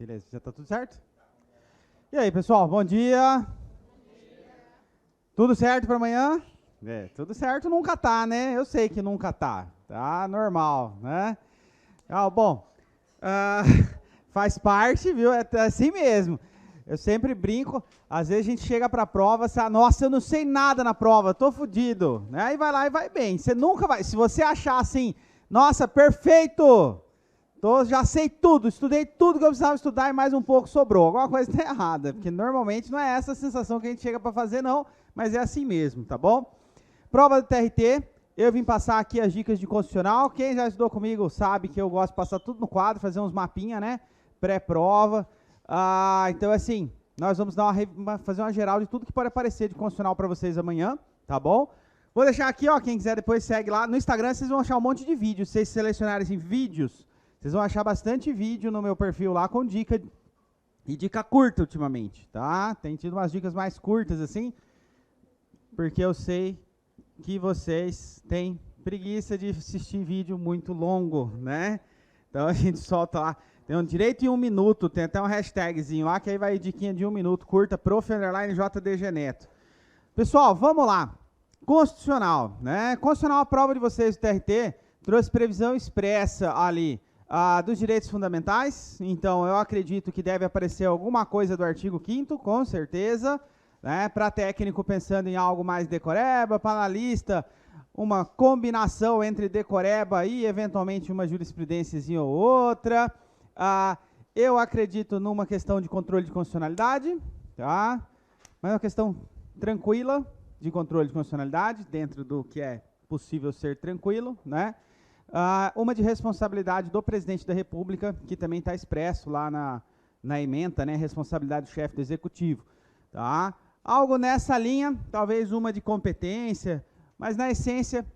Beleza, já tá tudo certo? E aí, pessoal, bom dia. Tudo certo para amanhã? Tudo certo nunca tá, né? Eu sei que nunca tá. Tá normal, né? Bom, faz parte, viu? É assim mesmo. Eu sempre brinco, às vezes a gente chega para a prova, nossa, eu não sei nada na prova, tô fudido, né? Aí vai lá e vai bem. Você nunca vai, se você achar assim, nossa, perfeito, já sei tudo, estudei tudo que eu precisava estudar e mais um pouco sobrou. Alguma coisa está errada, porque normalmente não é essa a sensação que a gente chega para fazer, não, mas é assim mesmo, tá bom? Prova do TRT, eu vim passar aqui as dicas de constitucional. Quem já estudou comigo sabe que eu gosto de passar tudo no quadro, fazer uns mapinha, né? Pré-prova. Então, assim, nós vamos fazer uma geral de tudo que pode aparecer de constitucional para vocês amanhã, tá bom? Vou deixar aqui, ó, quem quiser depois segue lá. No Instagram vocês vão achar um monte de vídeos. Se vocês selecionarem assim, vídeos, vocês vão achar bastante vídeo no meu perfil lá com dica, e dica curta ultimamente, tá? Tem tido umas dicas mais curtas, assim, porque eu sei que vocês têm preguiça de assistir vídeo muito longo, né? Então a gente solta lá. Tem um direito em 1 minuto, tem até um hashtagzinho lá, que aí vai diquinha de 1 minuto, curta, prof_JDG Neto. Pessoal, vamos lá. Constitucional, né? Constitucional, a prova de vocês do TRT trouxe previsão expressa ali dos direitos fundamentais. Então, eu acredito que deve aparecer alguma coisa do artigo 5º, com certeza, né? Para técnico pensando em algo mais decoreba, para analista, uma combinação entre decoreba e, eventualmente, uma jurisprudênciazinha ou outra. Eu acredito numa questão de controle de constitucionalidade, tá? Mas é uma questão tranquila de controle de constitucionalidade, dentro do que é possível ser tranquilo, né? Uma de responsabilidade do presidente da República, que também está expresso lá na ementa, né? Responsabilidade do chefe do executivo, tá? Algo nessa linha, talvez uma de competência, mas na essência,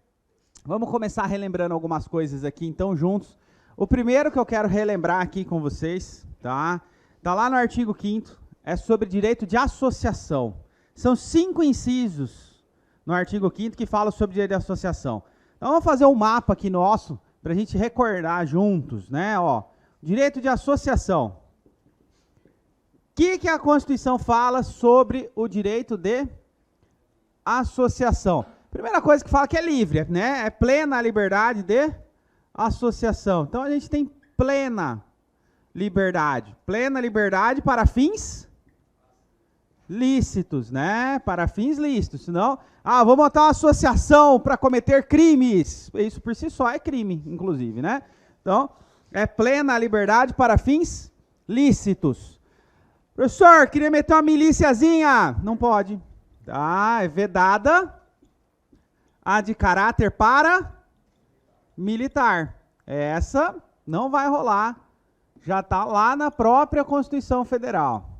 vamos começar relembrando algumas coisas aqui, então, juntos. O primeiro que eu quero relembrar aqui com vocês, tá? Tá lá no artigo 5º, é sobre direito de associação. São 5 incisos no artigo 5º que falam sobre direito de associação. Então, vamos fazer um mapa aqui nosso, para a gente recordar juntos, né? Ó, direito de associação. O que a Constituição fala sobre o direito de associação? Primeira coisa que fala que é livre, né? É plena a liberdade de associação. Então, a gente tem plena liberdade para fins lícitos, né? Para fins lícitos. Senão, vou montar uma associação para cometer crimes. Isso por si só é crime, inclusive, né? Então, é plena liberdade para fins lícitos. Professor, queria meter uma milíciazinha. Não pode. É vedada a de caráter paramilitar. Essa não vai rolar. Já está lá na própria Constituição Federal.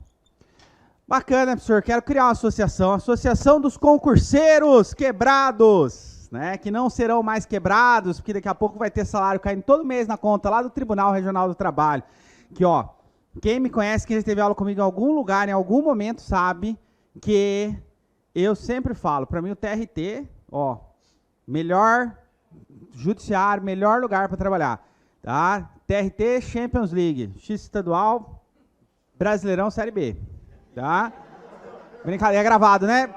Bacana, professor. Quero criar uma associação dos concurseiros quebrados, né? Que não serão mais quebrados, porque daqui a pouco vai ter salário caindo todo mês na conta lá do Tribunal Regional do Trabalho. Que, ó, quem me conhece, quem já teve aula comigo em algum lugar, em algum momento, sabe que eu sempre falo, para mim o TRT, ó, melhor judiciário, melhor lugar para trabalhar, tá? TRT, Champions League, X estadual, Brasileirão, Série B, tá? Brincadeira, é gravado, né?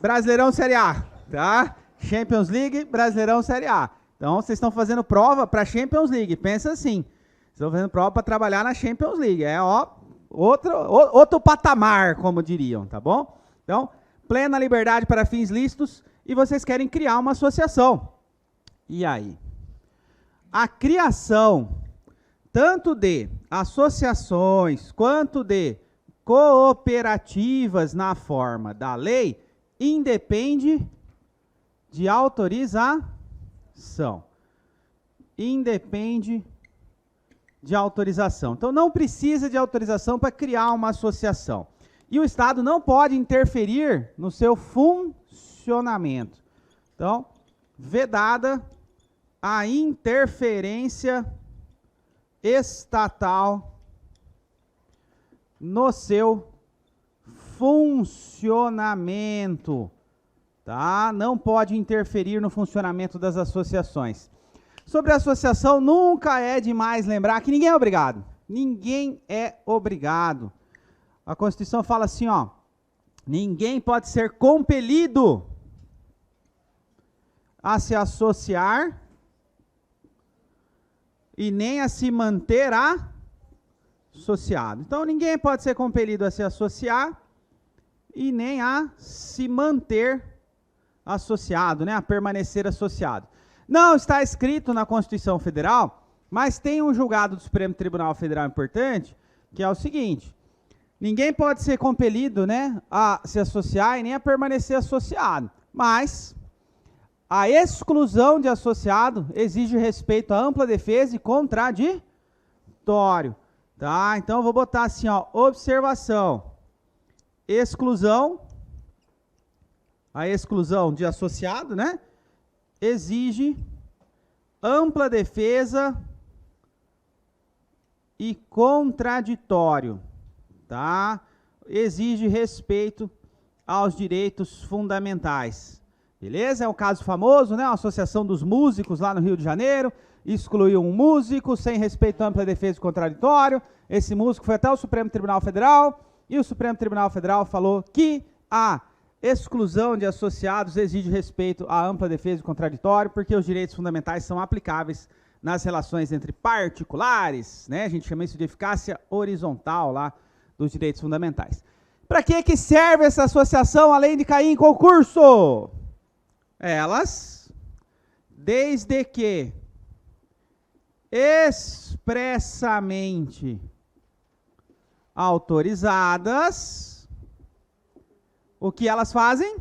Brasileirão, Série A, tá? Champions League, Brasileirão, Série A. Então, vocês estão fazendo prova para Champions League, pensa assim, vocês estão fazendo prova para trabalhar na Champions League, outro patamar, como diriam, tá bom? Então, plena liberdade para fins lícitos, e vocês querem criar uma associação. E aí? A criação tanto de associações quanto de cooperativas na forma da lei independe de autorização. Independe de autorização. Então, não precisa de autorização para criar uma associação. E o Estado não pode interferir no seu funcionamento. Então, vedada a interferência estatal no seu funcionamento, tá? Não pode interferir no funcionamento das associações. Sobre a associação, nunca é demais lembrar que ninguém é obrigado. Ninguém é obrigado. A Constituição fala assim, ó, ninguém pode ser compelido a se associar e nem a se manter associado. Então, ninguém pode ser compelido a se associar e nem a se manter associado, né, a permanecer associado. Não está escrito na Constituição Federal, mas tem um julgado do Supremo Tribunal Federal importante, que é o seguinte: ninguém pode ser compelido, né, a se associar e nem a permanecer associado, mas a exclusão de associado exige respeito à ampla defesa e contraditório. Tá? Então, eu vou botar assim, ó, observação. Exclusão, a exclusão de associado, né, exige ampla defesa e contraditório, tá? Exige respeito aos direitos fundamentais. Beleza? É um caso famoso, né? A Associação dos Músicos lá no Rio de Janeiro excluiu um músico sem respeito à ampla defesa e contraditório. Esse músico foi até o Supremo Tribunal Federal e o Supremo Tribunal Federal falou que a exclusão de associados exige respeito à ampla defesa e contraditório, porque os direitos fundamentais são aplicáveis nas relações entre particulares, né? A gente chama isso de eficácia horizontal lá dos direitos fundamentais. Para que serve essa associação, além de cair em concurso? Elas, desde que expressamente autorizadas, o que elas fazem?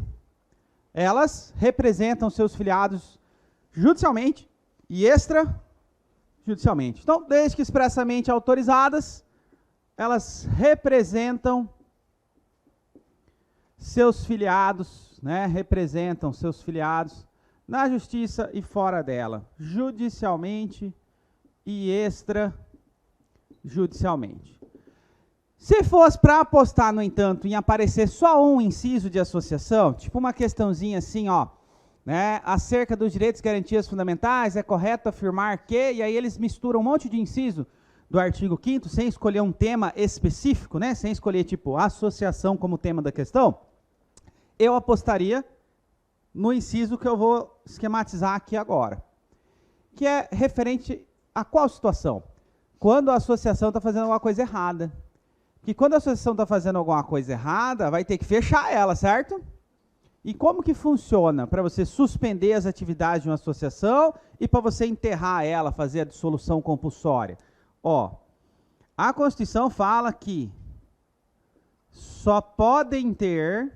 Elas representam seus filiados judicialmente e extrajudicialmente. Então, desde que expressamente autorizadas, elas representam seus filiados, né? Representam seus filiados na justiça e fora dela, judicialmente e extrajudicialmente. Se fosse para apostar, no entanto, em aparecer só um inciso de associação, tipo uma questãozinha assim, ó, né, acerca dos direitos e garantias fundamentais, é correto afirmar que, e aí eles misturam um monte de inciso do artigo 5º, sem escolher um tema específico, né, sem escolher, tipo, associação como tema da questão, eu apostaria no inciso que eu vou esquematizar aqui agora, que é referente a qual situação? Quando a associação está fazendo alguma coisa errada. Que quando a associação está fazendo alguma coisa errada, vai ter que fechar ela, certo? E como que funciona para você suspender as atividades de uma associação e para você enterrar ela, fazer a dissolução compulsória? Ó, a Constituição fala que só podem ter,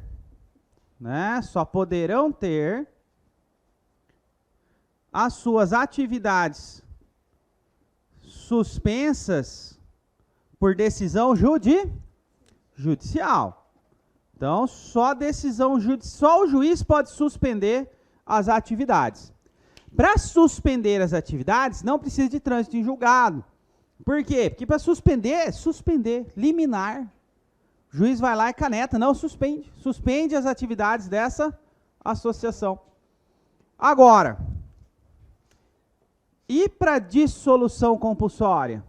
né, só poderão ter as suas atividades suspensas por decisão judicial. Então, só decisão judicial, só o juiz pode suspender as atividades. Para suspender as atividades, não precisa de trânsito em julgado. Por quê? Porque para suspender, liminar. O juiz vai lá e caneta, não suspende. Suspende as atividades dessa associação. Agora, e para dissolução compulsória?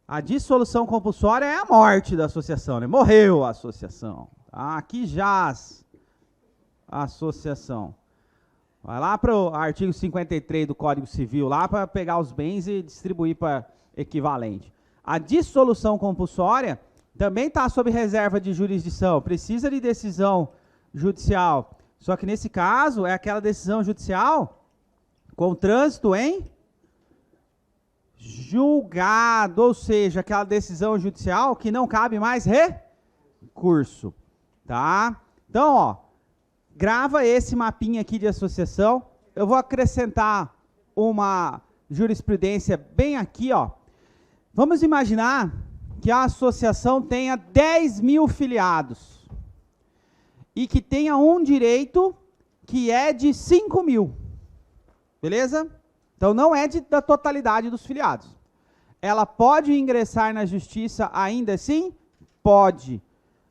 A dissolução compulsória é a morte da associação, né? Morreu a associação. Tá? Aqui jaz a associação. Vai lá para o artigo 53 do Código Civil, lá para pegar os bens e distribuir para equivalente. A dissolução compulsória também está sob reserva de jurisdição, precisa de decisão judicial. Só que nesse caso é aquela decisão judicial com trânsito em julgado, ou seja, aquela decisão judicial que não cabe mais recurso, tá? Então, ó, grava esse mapinha aqui de associação. Eu vou acrescentar uma jurisprudência bem aqui, ó. Vamos imaginar que a associação tenha 10 mil filiados e que tenha um direito que é de 5 mil, beleza? Então, não é da totalidade dos filiados. Ela pode ingressar na justiça ainda assim? Pode.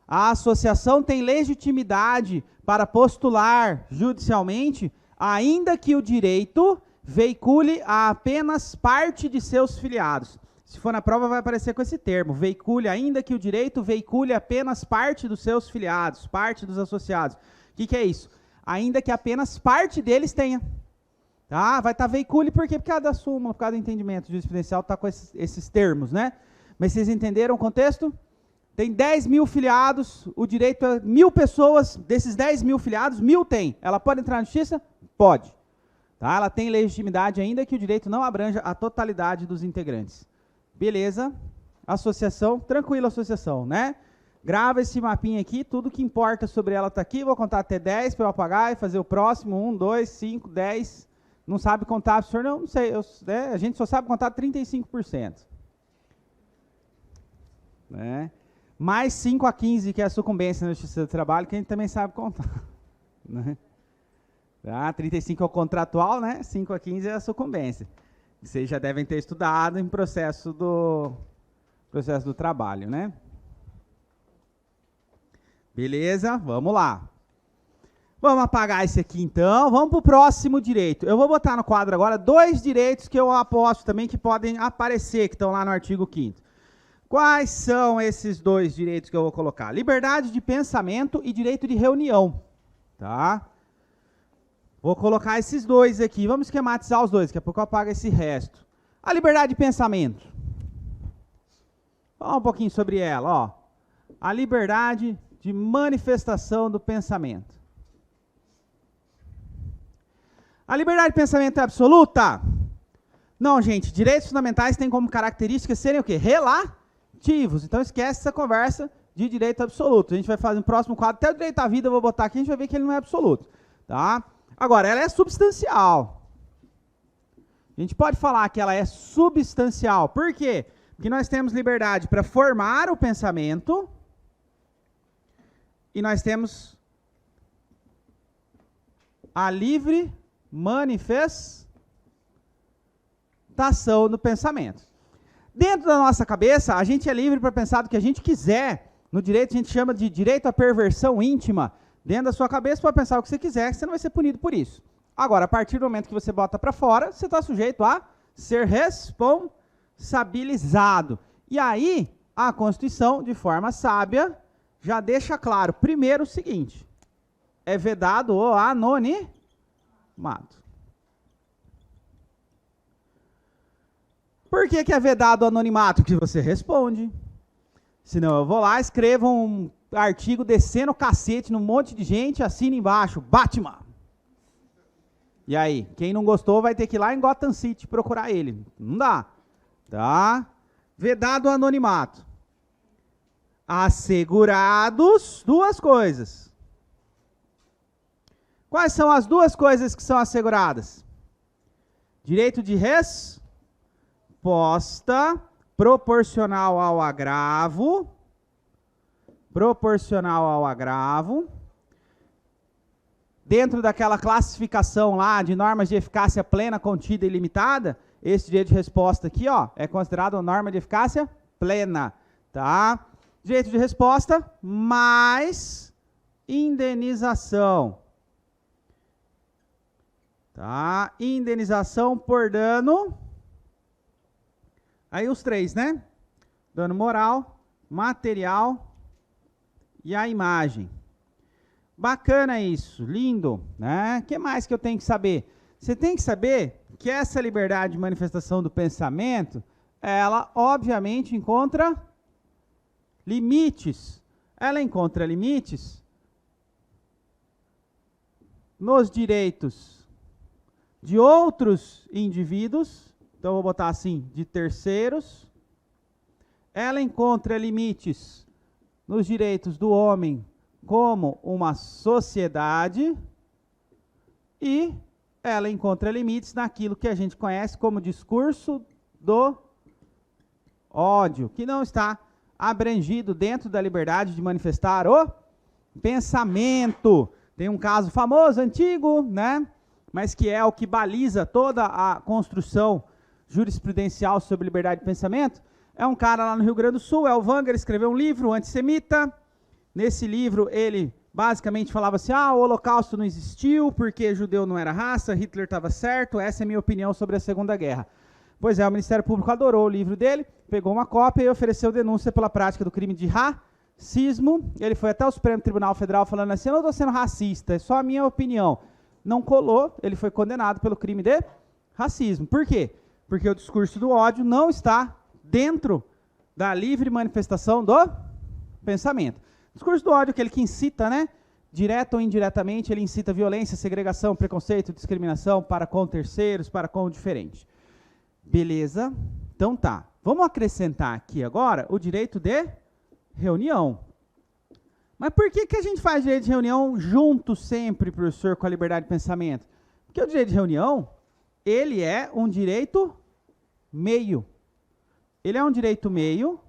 A associação tem legitimidade para postular judicialmente, ainda que o direito veicule a apenas parte de seus filiados. Se for na prova, vai aparecer com esse termo. Veicule, ainda que o direito veicule apenas parte dos seus filiados, parte dos associados. O que é isso? Ainda que apenas parte deles tenha. Tá? Vai estar veicule, por quê? Por causa da súmula, por causa do entendimento jurisprudencial, está com esses termos, né? Mas vocês entenderam o contexto? Tem 10 mil filiados, o direito é 1.000 pessoas, desses 10 mil filiados, 1.000 tem. Ela pode entrar na justiça? Pode. Tá? Ela tem legitimidade ainda que o direito não abranja a totalidade dos integrantes. Beleza? Associação, tranquila associação, né? Grava esse mapinha aqui, tudo que importa sobre ela está aqui, vou contar até 10 para eu apagar e fazer o próximo, 1, 2, 5, 10. Não sabe contar, professor? Não sei, a gente só sabe contar 35%. Né? Mais 5 a 15, que é a sucumbência na Justiça do Trabalho, que a gente também sabe contar. Né? Tá? 35 é o contratual, né? 5 a 15 é a sucumbência. Vocês já devem ter estudado em processo do trabalho, né? Beleza? Vamos lá. Vamos apagar esse aqui, então. Vamos para o próximo direito. Eu vou botar no quadro agora 2 direitos que eu aposto também que podem aparecer, que estão lá no artigo 5º. Quais são esses 2 direitos que eu vou colocar? Liberdade de pensamento e direito de reunião. Tá? Vou colocar esses 2 aqui. Vamos esquematizar os 2, daqui a pouco eu apago esse resto. A liberdade de pensamento. Fala um pouquinho sobre ela. Ó. A liberdade de manifestação do pensamento. A liberdade de pensamento é absoluta? Não, gente. Direitos fundamentais têm como característica serem o quê? Relativos. Então esquece essa conversa de direito absoluto. A gente vai fazer no próximo quadro. Até o direito à vida eu vou botar aqui, a gente vai ver que ele não é absoluto. Tá? Agora, ela é substancial. A gente pode falar que ela é substancial. Por quê? Porque nós temos liberdade para formar o pensamento e nós temos a livre manifestação do pensamento. Dentro da nossa cabeça, a gente é livre para pensar do que a gente quiser. No direito, a gente chama de direito à perversão íntima. Dentro da sua cabeça, pode pensar o que você quiser, que você não vai ser punido por isso. Agora, a partir do momento que você bota para fora, você está sujeito a ser responsabilizado. E aí, a Constituição, de forma sábia, já deixa claro, primeiro, o seguinte: é vedado o anonimato. Por que é vedado o anonimato? Porque você responde. Senão eu vou lá, escrevo um artigo descendo o cacete num monte de gente, assina embaixo, Batman. E aí, quem não gostou vai ter que ir lá em Gotham City procurar ele. Não dá. Tá? Vedado o anonimato. Assegurados 2 coisas. Quais são as 2 coisas que são asseguradas? Direito de resposta proporcional ao agravo. Proporcional ao agravo. Dentro daquela classificação lá de normas de eficácia plena, contida e limitada, esse direito de resposta aqui, ó, é considerado uma norma de eficácia plena, tá? Direito de resposta mais indenização. Tá? Indenização por dano. Aí os 3, né? Dano moral, material e a imagem. Bacana isso, lindo, né? O que mais que eu tenho que saber? Você tem que saber que essa liberdade de manifestação do pensamento, ela obviamente encontra limites. Ela encontra limites nos direitos de outros indivíduos, então eu vou botar assim, de terceiros. Ela encontra limites nos direitos do homem como uma sociedade e ela encontra limites naquilo que a gente conhece como discurso do ódio, que não está abrangido dentro da liberdade de manifestar o pensamento. Tem um caso famoso, antigo, né? Mas que é o que baliza toda a construção jurisprudencial sobre liberdade de pensamento. É um cara lá no Rio Grande do Sul, Elvanger, escreveu um livro, Antissemita. Nesse livro, ele basicamente falava assim, o Holocausto não existiu, porque judeu não era raça, Hitler estava certo, essa é a minha opinião sobre a Segunda Guerra. Pois é, o Ministério Público adorou o livro dele, pegou uma cópia e ofereceu denúncia pela prática do crime de racismo. Ele foi até o Supremo Tribunal Federal falando assim, eu não estou sendo racista, é só a minha opinião. Não colou, ele foi condenado pelo crime de racismo. Por quê? Porque o discurso do ódio não está dentro da livre manifestação do pensamento. O discurso do ódio é aquele que incita, né? Direto ou indiretamente, ele incita violência, segregação, preconceito, discriminação para com terceiros, para com o diferente. Beleza? Então tá. Vamos acrescentar aqui agora o direito de reunião. Mas por que a gente faz direito de reunião junto sempre, professor, com a liberdade de pensamento? Porque o direito de reunião, ele é um direito meio. Ele é um direito meio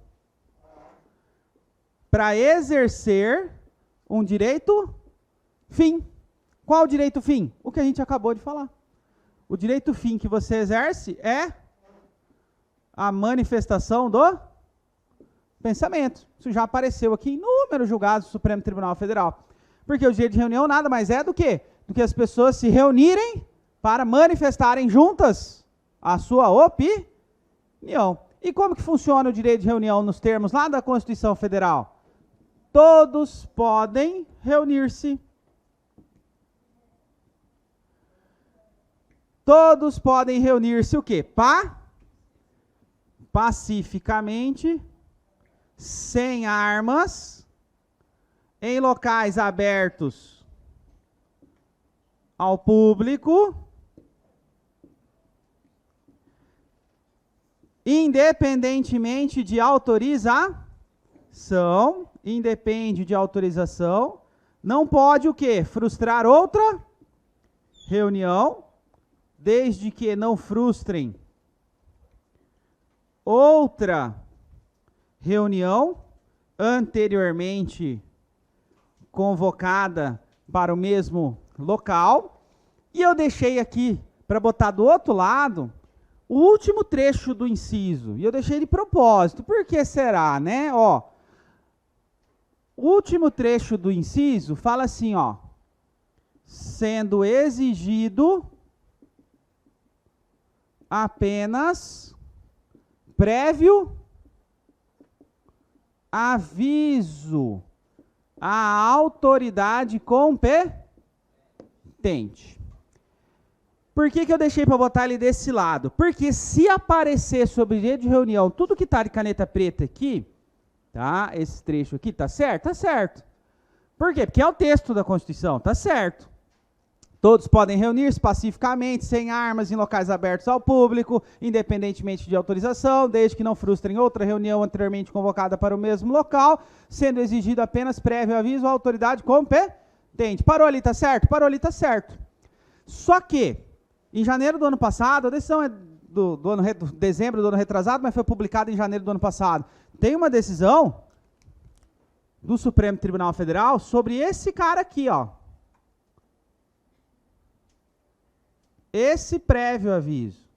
para exercer um direito fim. Qual o direito fim? O que a gente acabou de falar. O direito fim que você exerce é a manifestação do pensamento. Isso já apareceu aqui em inúmeros julgados do Supremo Tribunal Federal. Porque o direito de reunião nada mais é do que as pessoas se reunirem para manifestarem juntas a sua opinião. E como que funciona o direito de reunião nos termos lá da Constituição Federal? Todos podem reunir-se. Todos podem reunir-se o quê? Pacificamente, sem armas, em locais abertos ao público, independentemente de autorização, independe de autorização, não pode o quê? Frustrar outra reunião, desde que não frustrem outra reunião anteriormente convocada para o mesmo local. E eu deixei aqui, para botar do outro lado, o último trecho do inciso. E eu deixei de propósito. Por que será, né? Ó, o último trecho do inciso fala assim, ó, sendo exigido apenas prévio aviso à autoridade competente. Por que eu deixei para botar ele desse lado? Porque se aparecer sobre direito de reunião, tudo que está de caneta preta aqui, tá? Esse trecho aqui, tá certo? Tá certo. Por quê? Porque é o texto da Constituição, tá certo. Todos podem reunir-se pacificamente, sem armas, em locais abertos ao público, independentemente de autorização, desde que não frustrem outra reunião anteriormente convocada para o mesmo local, sendo exigido apenas prévio aviso à autoridade competente. Parou ali, tá certo? Parou ali, tá certo. Só que, em janeiro do ano passado, a decisão é dezembro do ano retrasado, mas foi publicada em janeiro do ano passado. Tem uma decisão do Supremo Tribunal Federal sobre esse cara aqui, ó. Esse prévio aviso.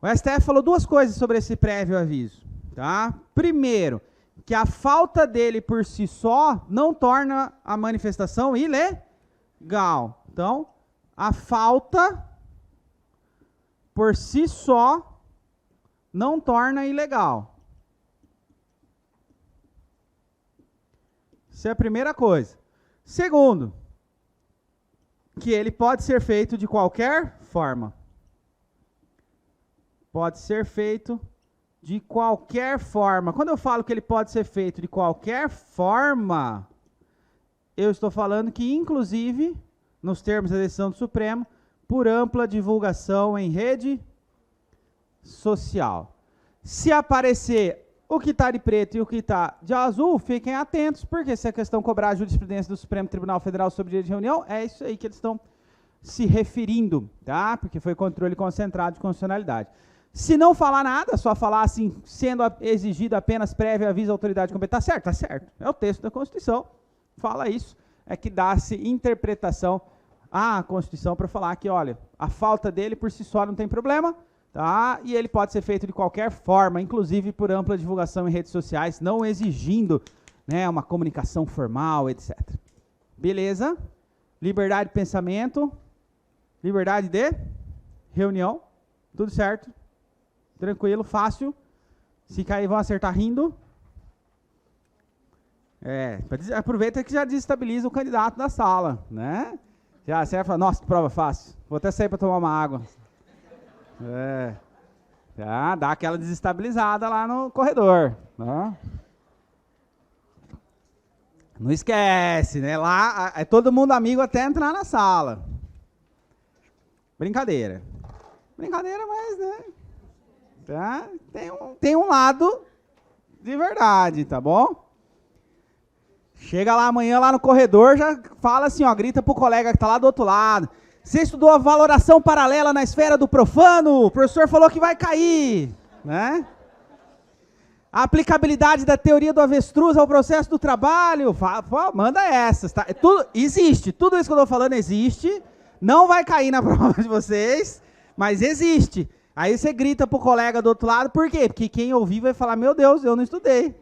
O STF falou duas coisas sobre esse prévio aviso, tá? Primeiro, que a falta dele por si só não torna a manifestação ilegal. Então, a falta por si só não torna ilegal. Essa é a primeira coisa. Segundo, que ele pode ser feito de qualquer forma. Pode ser feito de qualquer forma. Quando eu falo que ele pode ser feito de qualquer forma, eu estou falando que, inclusive, nos termos da decisão do Supremo, por ampla divulgação em rede social. Se aparecer o que está de preto e o que está de azul, fiquem atentos, porque se a questão cobrar a jurisprudência do Supremo Tribunal Federal sobre direito de reunião, é isso aí que eles estão se referindo, tá? Porque foi controle concentrado de constitucionalidade. Se não falar nada, só falar assim, sendo exigido apenas prévio aviso à autoridade competente, tá certo? Tá certo. É o texto da Constituição, fala isso, é que dá-se interpretação à Constituição para falar que, olha, a falta dele por si só não tem problema, tá? E ele pode ser feito de qualquer forma, inclusive por ampla divulgação em redes sociais, não exigindo, né, uma comunicação formal, etc. Beleza? Liberdade de pensamento, liberdade de reunião, tudo certo, tranquilo, fácil. Se cair, vão acertar rindo. Aproveita que já desestabiliza o candidato da sala, né? Já você vai falar, nossa, que prova fácil. Vou até sair para tomar uma água. Já dá aquela desestabilizada lá no corredor, né? Não esquece, né? Lá é todo mundo amigo até entrar na sala. Brincadeira. Brincadeira, mas, né? Tá? Tem um lado de verdade, tá bom? Chega lá amanhã, lá no corredor, já fala assim, ó, grita pro colega que tá lá do outro lado. Você estudou a valoração paralela na esfera do profano? O professor falou que vai cair, né? A aplicabilidade da teoria do avestruz ao processo do trabalho, manda essas, tá? Existe, tudo isso que eu estou falando existe, não vai cair na prova de vocês, mas existe. Aí você grita pro colega do outro lado, por quê? Porque quem ouvir vai falar, meu Deus, eu não estudei.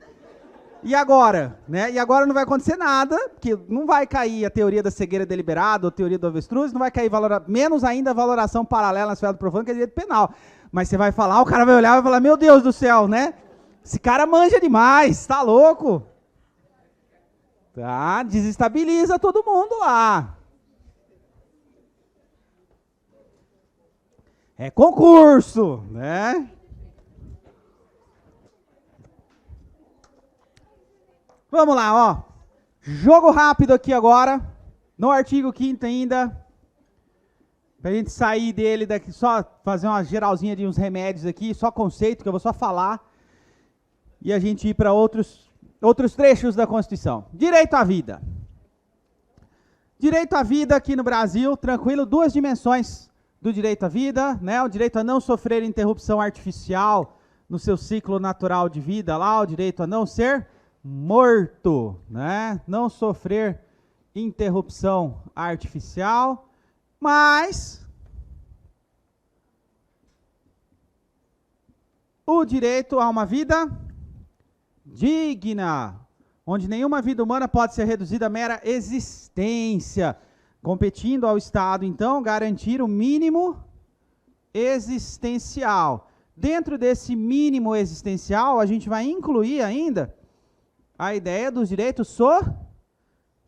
E agora? Né? E agora não vai acontecer nada, porque não vai cair a teoria da cegueira deliberada, ou a teoria do avestruz, não vai cair menos ainda a valoração paralela na esfera do profano, que é direito penal. Mas você vai falar, o cara vai olhar e vai falar, meu Deus do céu, né? Esse cara manja demais, tá louco? Tá? Desestabiliza todo mundo lá. É concurso, né? Vamos lá, ó. Jogo rápido aqui agora, no artigo 5º ainda. Pra gente sair dele daqui, só fazer uma geralzinha de uns remédios aqui, só conceito, que eu vou só falar. E a gente ir para outros trechos da Constituição. Direito à vida. Direito à vida aqui no Brasil, tranquilo, 2 dimensões do direito à vida, né? O direito a não sofrer interrupção artificial no seu ciclo natural de vida lá, o direito a não ser morto, né? Não sofrer interrupção artificial, mas o direito a uma vida digna, onde nenhuma vida humana pode ser reduzida a mera existência, competindo ao Estado, então, garantir o mínimo existencial. Dentro desse mínimo existencial, a gente vai incluir ainda a ideia dos direitos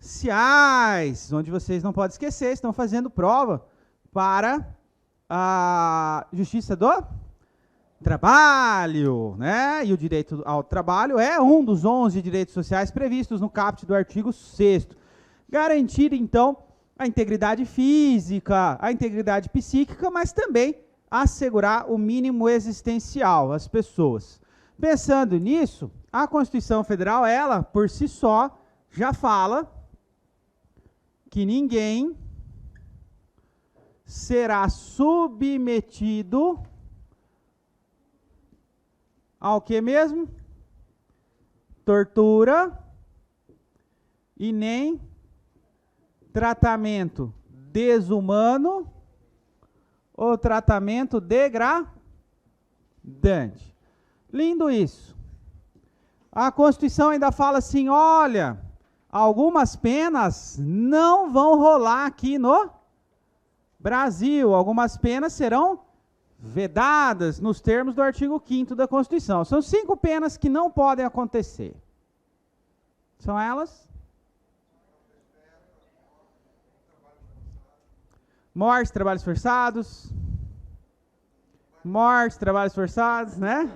sociais, onde vocês não podem esquecer, estão fazendo prova para a Justiça do Trabalho, né? E o direito ao trabalho é um dos 11 direitos sociais previstos no caput do artigo 6º. Garantir, então, a integridade física, a integridade psíquica, mas também assegurar o mínimo existencial às pessoas. Pensando nisso, a Constituição Federal, ela, por si só, já fala que ninguém será submetido ao que mesmo? Tortura e nem tratamento desumano ou tratamento degradante. Lindo isso. A Constituição ainda fala assim, olha, algumas penas não vão rolar aqui no Brasil. Algumas penas serão vedadas nos termos do artigo 5º da Constituição. São 5 penas que não podem acontecer. São elas? Morte, trabalhos forçados. Morte, trabalhos forçados, né?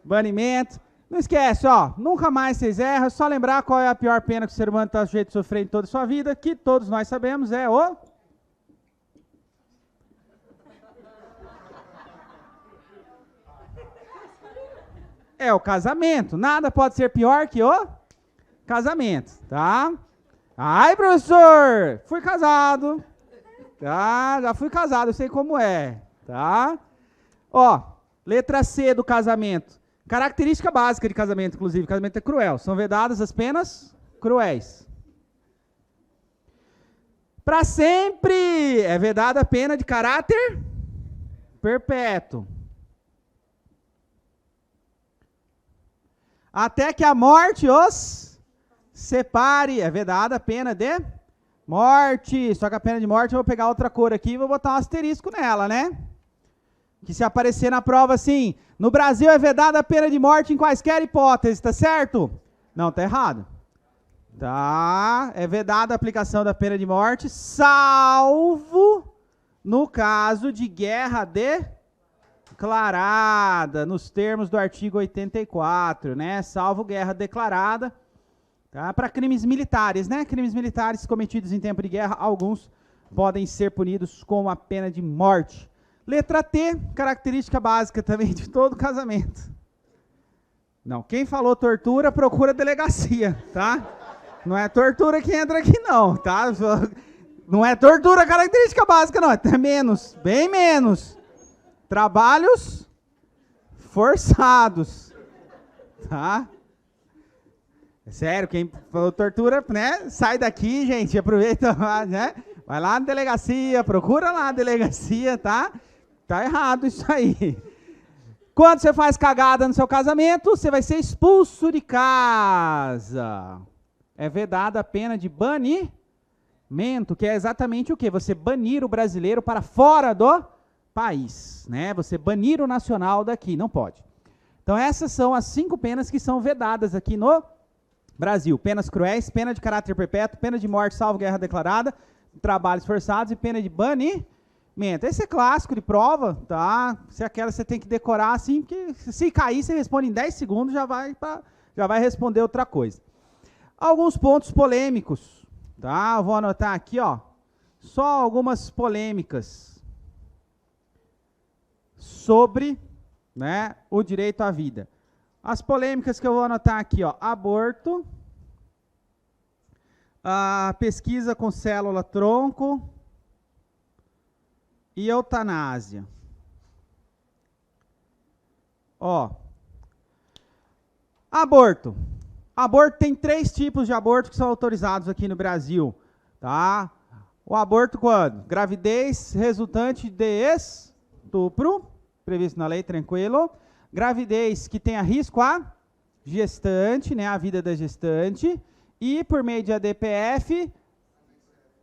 Banimento. Não esquece, ó, nunca mais vocês erram, é só lembrar qual é a pior pena que o ser humano está sujeito a sofrer em toda a sua vida, que todos nós sabemos, é o... É o casamento. Nada pode ser pior que o casamento, tá? Ai, professor, fui casado. Tá? Já fui casado, eu sei como é, tá? Ó, letra C do casamento. Característica básica de casamento, inclusive, casamento é cruel. São vedadas as penas cruéis. Para sempre é vedada a pena de caráter perpétuo. Até que a morte os separe. É vedada a pena de morte. Só que a pena de morte eu vou pegar outra cor aqui e vou botar um asterisco nela, né? Que se aparecer na prova assim, no Brasil é vedada a pena de morte em quaisquer hipóteses, tá certo? Não, tá errado. Tá, é vedada a aplicação da pena de morte, salvo no caso de guerra declarada, nos termos do artigo 84, né? Salvo guerra declarada, tá? Para crimes militares, né? Crimes militares cometidos em tempo de guerra, alguns podem ser punidos com a pena de morte. Letra T, característica básica também de todo casamento. Não, quem falou tortura, procura delegacia, tá? Não é tortura que entra aqui não, tá? Não é tortura característica básica não, é até menos, bem menos. Trabalhos forçados, tá? É sério, quem falou tortura, né? Sai daqui, gente, aproveita, né? Vai lá na delegacia, procura lá na delegacia, tá? Tá errado isso aí. Quando você faz cagada no seu casamento, você vai ser expulso de casa. É vedada a pena de banimento, que é exatamente o quê? Você banir o brasileiro para fora do país, né? Você banir o nacional daqui, não pode. Então essas são as 5 penas que são vedadas aqui no Brasil. Penas cruéis, pena de caráter perpétuo, pena de morte salvo guerra declarada, trabalhos forçados e pena de banimento. Esse é clássico de prova, tá? Se aquela você tem que decorar assim, porque se cair você responde em 10 segundos, já vai responder outra coisa. Alguns pontos polêmicos, tá? Eu vou anotar aqui, ó, só algumas polêmicas sobre, né, o direito à vida. As polêmicas que eu vou anotar aqui, ó, aborto, a pesquisa com célula-tronco e eutanásia. Ó, aborto. Aborto tem 3 tipos de aborto que são autorizados aqui no Brasil, tá? O aborto quando? Gravidez resultante de estupro, previsto na lei, tranquilo. Gravidez que tenha risco a gestante, né, a vida da gestante. E por meio de ADPF,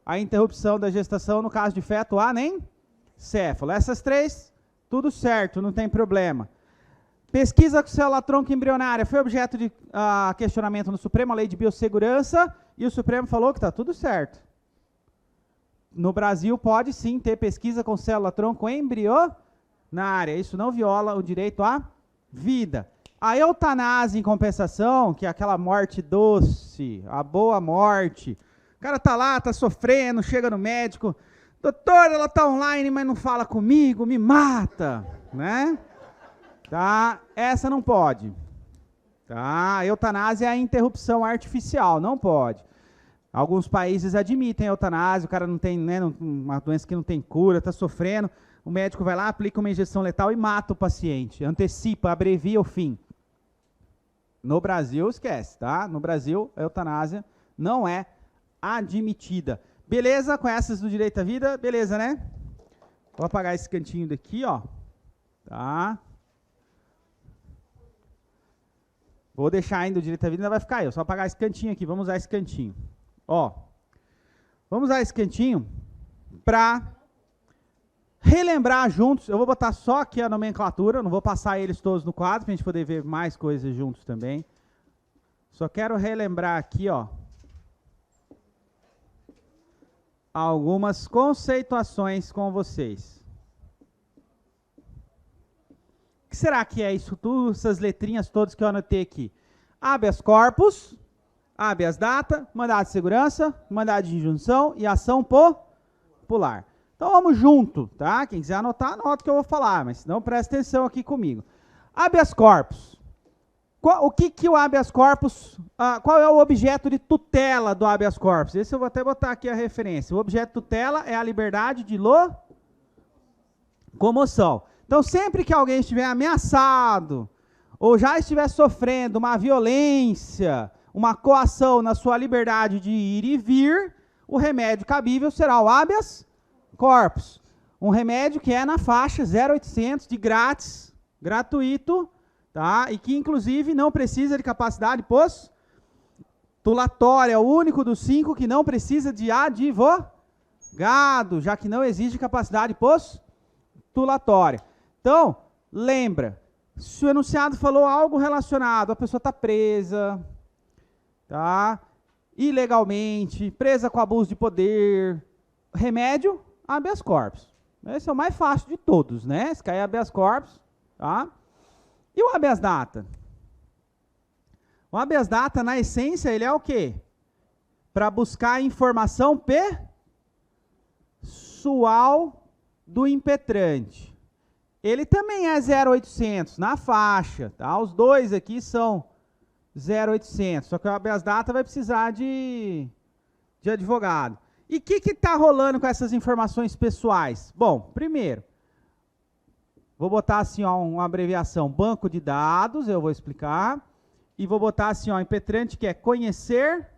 a interrupção da gestação no caso de feto anencéfalo. Essas 3, tudo certo, não tem problema. Pesquisa com célula-tronco embrionária foi objeto de questionamento no Supremo, a lei de biossegurança, e o Supremo falou que está tudo certo. No Brasil pode sim ter pesquisa com célula-tronco embrionária, isso não viola o direito à vida. A eutanásia em compensação, que é aquela morte doce, a boa morte. O cara tá lá, tá sofrendo, chega no médico, doutor, ela tá online, mas não fala comigo, me mata, né? Tá? Essa não pode. Tá? A eutanásia é a interrupção artificial, não pode. Alguns países admitem a eutanásia, o cara não tem, né, uma doença que não tem cura, está sofrendo, o médico vai lá, aplica uma injeção letal e mata o paciente, antecipa, abrevia o fim. No Brasil, esquece, tá? No Brasil, a eutanásia não é admitida. Beleza? Com essas do direito à vida? Beleza, né? Vou apagar esse cantinho daqui, ó. Tá? Vou deixar ainda o direito à vida, ainda vai ficar aí. Eu só apagar esse cantinho aqui. Vamos usar esse cantinho. Ó. Vamos usar esse cantinho para relembrar juntos. Eu vou botar só aqui a nomenclatura. Não vou passar eles todos no quadro, para a gente poder ver mais coisas juntos também. Só quero relembrar aqui, ó, algumas conceituações com vocês. O que será que é isso tudo, essas letrinhas todas que eu anotei aqui? Habeas corpus, habeas data, mandado de segurança, mandado de injunção e ação popular. Então vamos junto, tá? Quem quiser anotar, anota o que eu vou falar, mas não presta atenção aqui comigo. Habeas corpus. O que o habeas corpus, qual é o objeto de tutela do habeas corpus? Esse eu vou até botar aqui a referência. O objeto de tutela é a liberdade de locomoção. Então, sempre que alguém estiver ameaçado, ou já estiver sofrendo uma violência, uma coação na sua liberdade de ir e vir, o remédio cabível será o habeas corpus. Um remédio que é na faixa 0800 de grátis, gratuito, tá? E que, inclusive, não precisa de capacidade postulatória, é o único dos 5 que não precisa de advogado, já que não exige capacidade postulatória. Então, lembra, se o enunciado falou algo relacionado, a pessoa está presa, tá? Ilegalmente, presa com abuso de poder, remédio, habeas corpus. Esse é o mais fácil de todos, né? Se cair habeas corpus, tá? E o habeas data? O habeas data, na essência, ele é o quê? Para buscar a informação pessoal do impetrante. Ele também é 0800, na faixa, tá? Os dois aqui são 0800, só que o habeas data vai precisar de advogado. E o que está rolando com essas informações pessoais? Bom, primeiro, vou botar assim, ó, uma abreviação, banco de dados, eu vou explicar, e vou botar assim, ó, impetrante que é conhecer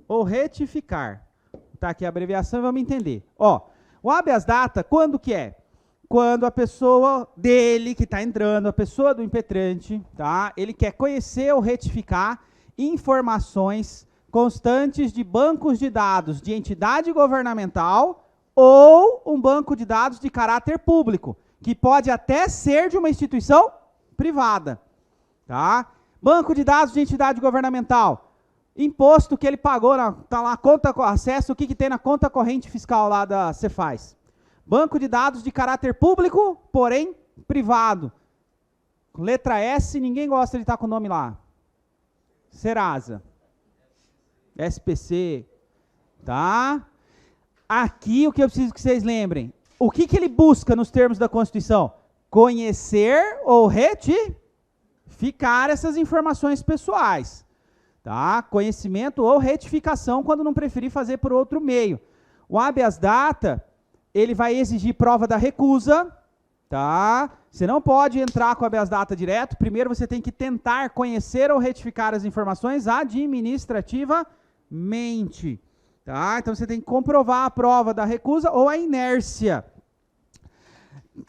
ou retificar. Vou botar aqui a abreviação e vamos entender. Ó, o habeas data, quando que é? Quando a pessoa dele, que está entrando, a pessoa do impetrante, tá? Ele quer conhecer ou retificar informações constantes de bancos de dados de entidade governamental ou um banco de dados de caráter público, que pode até ser de uma instituição privada, tá? Banco de dados de entidade governamental, imposto que ele pagou, tá lá, conta, acesso, o que tem na conta corrente fiscal lá da Cefaz. Banco de dados de caráter público, porém privado. Letra S, ninguém gosta de estar com o nome lá. Serasa. SPC. Tá? Aqui o que eu preciso que vocês lembrem. O que ele busca nos termos da Constituição? Conhecer ou retificar essas informações pessoais. Tá? Conhecimento ou retificação, quando não preferir fazer por outro meio. O habeas data, ele vai exigir prova da recusa, tá? Você não pode entrar com a habeas data direto, primeiro você tem que tentar conhecer ou retificar as informações administrativamente, tá? Então você tem que comprovar a prova da recusa ou a inércia.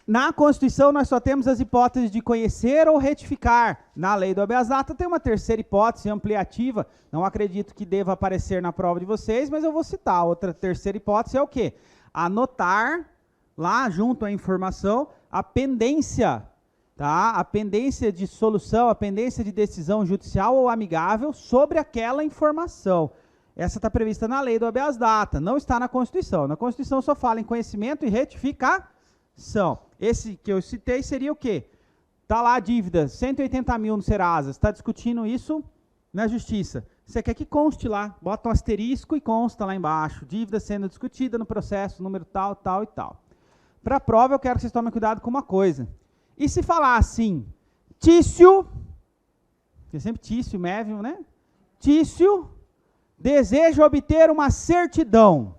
Na Constituição nós só temos as hipóteses de conhecer ou retificar. Na lei do habeas data tem uma terceira hipótese ampliativa, não acredito que deva aparecer na prova de vocês, mas eu vou citar. Outra terceira hipótese é o quê? Anotar lá junto à informação a pendência, tá? A pendência de solução, a pendência de decisão judicial ou amigável sobre aquela informação. Essa está prevista na lei do habeas data, não está na Constituição. Na Constituição só fala em conhecimento e retificação. Esse que eu citei seria o quê? Está lá a dívida, 180 mil no Serasa, está discutindo isso na Justiça. Você quer que conste lá, bota um asterisco e consta lá embaixo, dívida sendo discutida no processo, número tal, tal e tal. Para a prova, eu quero que vocês tomem cuidado com uma coisa. E se falar assim, Tício, que é sempre Tício, Mévio, né? Tício deseja obter uma certidão.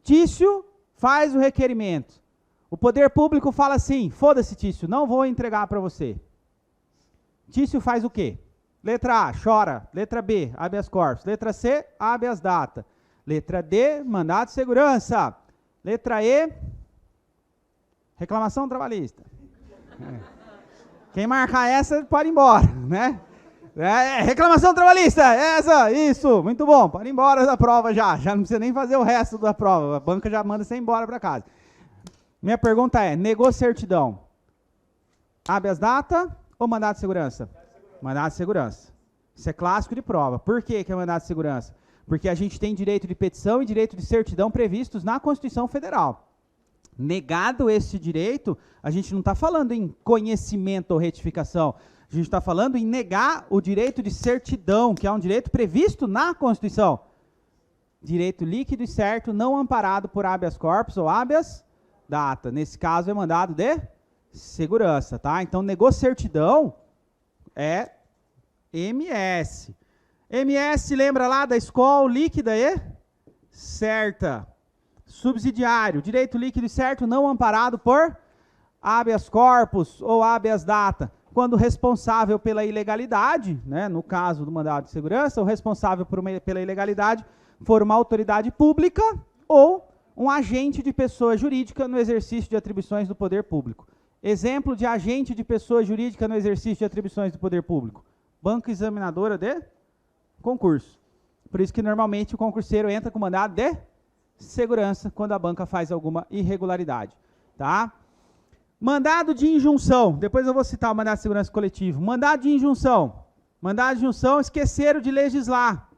Tício faz o requerimento. O poder público fala assim, foda-se Tício, não vou entregar para você. Tício faz o quê? Letra A, chora. Letra B, habeas corpus. Letra C, habeas data. Letra D, mandado de segurança. Letra E, reclamação trabalhista. Quem marcar essa pode ir embora, né? Reclamação trabalhista, essa, isso, muito bom. Pode ir embora da prova já não precisa nem fazer o resto da prova. A banca já manda você embora para casa. Minha pergunta é, negou certidão. Habeas data ou mandado de segurança? Mandado de segurança. Isso é clássico de prova. Por que é mandado de segurança? Porque a gente tem direito de petição e direito de certidão previstos na Constituição Federal. Negado esse direito, a gente não está falando em conhecimento ou retificação. A gente está falando em negar o direito de certidão, que é um direito previsto na Constituição. Direito líquido e certo, não amparado por habeas corpus ou habeas data. Nesse caso é mandado de segurança, tá? Então, negou certidão é MS. MS, lembra lá da escola líquida e certa. Subsidiário, direito líquido e certo não amparado por habeas corpus ou habeas data. Quando o responsável pela ilegalidade, né, no caso do mandado de segurança, o responsável pela ilegalidade for uma autoridade pública ou um agente de pessoa jurídica no exercício de atribuições do poder público. Exemplo de agente de pessoa jurídica no exercício de atribuições do poder público. Banca examinadora de concurso. Por isso que normalmente o concurseiro entra com mandado de segurança quando a banca faz alguma irregularidade. Tá? Mandado de injunção. Depois eu vou citar o mandado de segurança coletivo. Mandado de injunção. Mandado de injunção, esqueceram de legislar.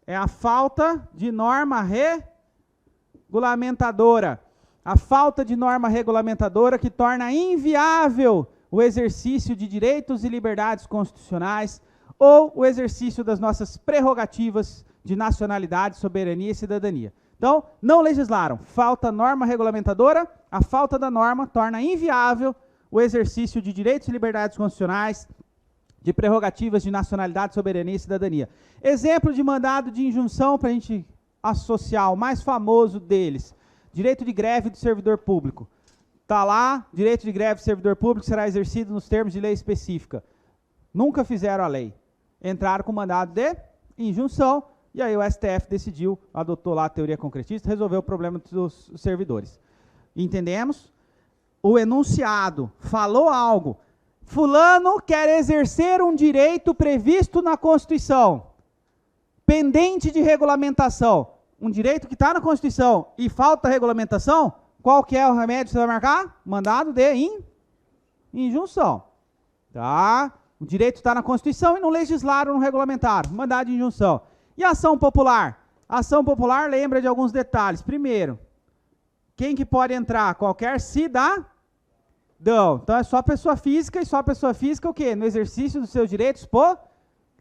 É a falta de norma regulamentadora. A falta de norma regulamentadora que torna inviável o exercício de direitos e liberdades constitucionais ou o exercício das nossas prerrogativas de nacionalidade, soberania e cidadania. Então, não legislaram. Falta norma regulamentadora, a falta da norma torna inviável o exercício de direitos e liberdades constitucionais, de prerrogativas de nacionalidade, soberania e cidadania. Exemplo de mandado de injunção para a gente associar, o mais famoso deles, direito de greve do servidor público. Está lá, direito de greve do servidor público será exercido nos termos de lei específica. Nunca fizeram a lei. Entraram com mandado de injunção, e aí o STF decidiu, adotou lá a teoria concretista, resolveu o problema dos servidores. Entendemos? O enunciado falou algo. Fulano quer exercer um direito previsto na Constituição, pendente de regulamentação. Um direito que está na Constituição e falta regulamentação, qual que é o remédio que você vai marcar? Mandado de injunção. Tá? O direito está na Constituição e não legislaram, não regulamentaram. Mandado de injunção. E a ação popular? A ação popular lembra de alguns detalhes. Primeiro, quem que pode entrar? Qualquer cidadão. Então é só pessoa física, e só pessoa física o quê? No exercício dos seus direitos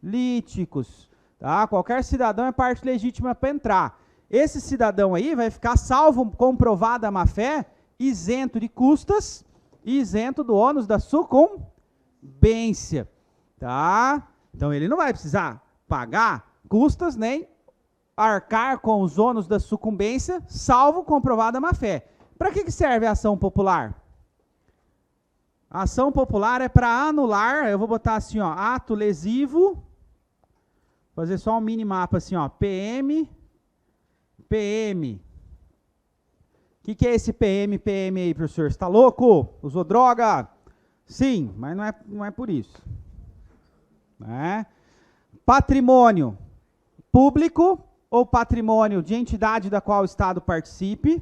políticos. Tá? Qualquer cidadão é parte legítima para entrar. Esse cidadão aí vai ficar salvo comprovada a má-fé, isento de custas e isento do ônus da sucumbência. Tá? Então ele não vai precisar pagar custas nem arcar com os ônus da sucumbência, salvo comprovada a má-fé. Para que serve a ação popular? A ação popular é para anular, eu vou botar assim, ó, ato lesivo, fazer só um mini mapa assim, ó, PM. O que é esse PM aí, professor? Você está louco? Usou droga? Sim, mas não é por isso. Né? Patrimônio público ou patrimônio de entidade da qual o Estado participe,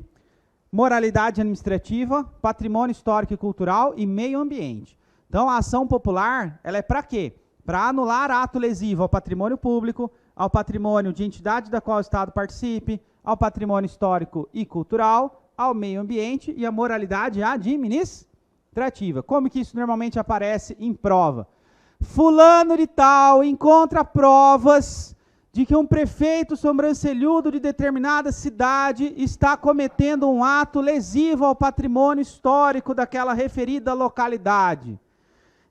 moralidade administrativa, patrimônio histórico e cultural e meio ambiente. Então, a ação popular, ela é para quê? Para anular ato lesivo ao patrimônio público, ao patrimônio de entidade da qual o Estado participe, ao patrimônio histórico e cultural, ao meio ambiente e à moralidade administrativa. Como que isso normalmente aparece em prova? Fulano de tal encontra provas de que um prefeito sobrancelhudo de determinada cidade está cometendo um ato lesivo ao patrimônio histórico daquela referida localidade.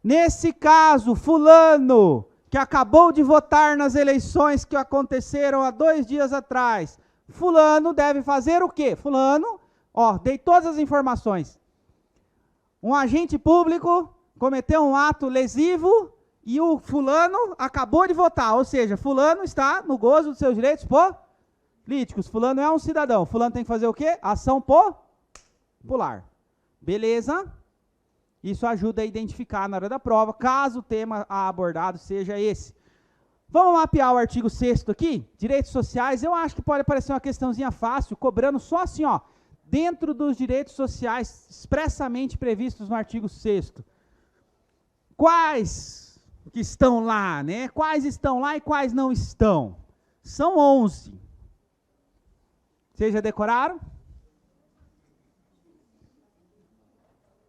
Nesse caso, fulano, que acabou de votar nas eleições que aconteceram há 2 dias atrás, fulano deve fazer o quê? Fulano, ó, dei todas as informações. Um agente público cometeu um ato lesivo e o fulano acabou de votar, ou seja, fulano está no gozo dos seus direitos políticos. Fulano é um cidadão. Fulano tem que fazer o quê? Ação popular. Beleza? Isso ajuda a identificar na hora da prova, caso o tema abordado seja esse. Vamos mapear o artigo 6º aqui, direitos sociais. Eu acho que pode parecer uma questãozinha fácil, cobrando só assim, ó, dentro dos direitos sociais expressamente previstos no artigo 6º. Quais que estão lá, né? Quais estão lá e quais não estão? São 11. Vocês já decoraram?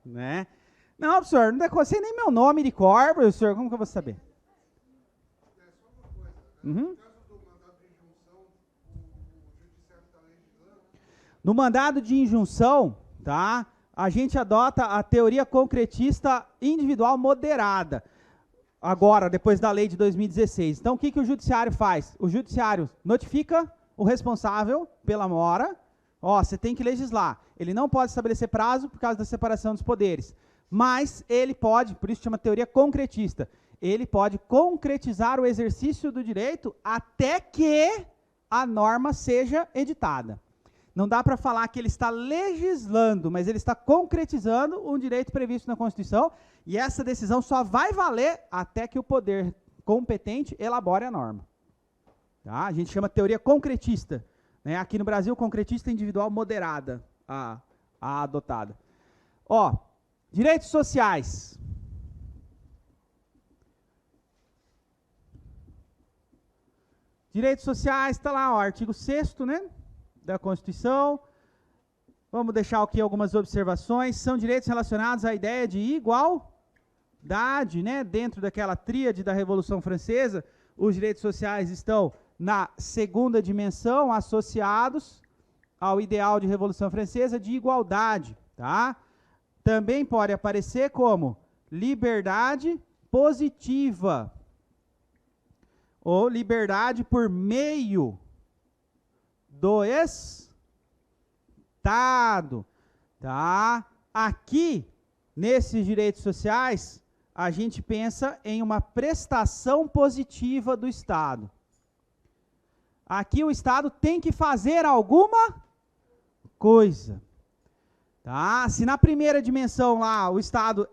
Né? Não, professor, não decorei nem meu nome de cor, professor, como que eu vou saber? É só uma coisa, Uhum. no caso do mandado de injunção, o judiciário está legislando? No mandado de injunção, tá? A gente adota a teoria concretista individual moderada. Agora, depois da lei de 2016. Então, o que o judiciário faz? O judiciário notifica o responsável pela mora. Ó, você tem que legislar. Ele não pode estabelecer prazo por causa da separação dos poderes. Mas ele pode, por isso chama teoria concretista, ele pode concretizar o exercício do direito até que a norma seja editada. não dá para falar que ele está legislando, mas ele está concretizando um direito previsto na Constituição, e essa decisão só vai valer até que o poder competente elabore a norma. Tá? A gente chama teoria concretista. Né? Aqui no Brasil, concretista individual moderada, a adotada. Ó, direitos sociais. Direitos sociais, está lá o artigo 6º, né, da Constituição. Vamos deixar aqui algumas observações. São direitos relacionados à ideia de igualdade, né, dentro daquela tríade da Revolução Francesa. Os direitos sociais estão na segunda dimensão, associados ao ideal de Revolução Francesa de igualdade, tá? Também pode aparecer como liberdade positiva, ou liberdade por meio do Estado, tá? Aqui, nesses direitos sociais, a gente pensa em uma prestação positiva do Estado. Aqui o Estado tem que fazer alguma coisa, tá? Se na primeira dimensão lá o Estado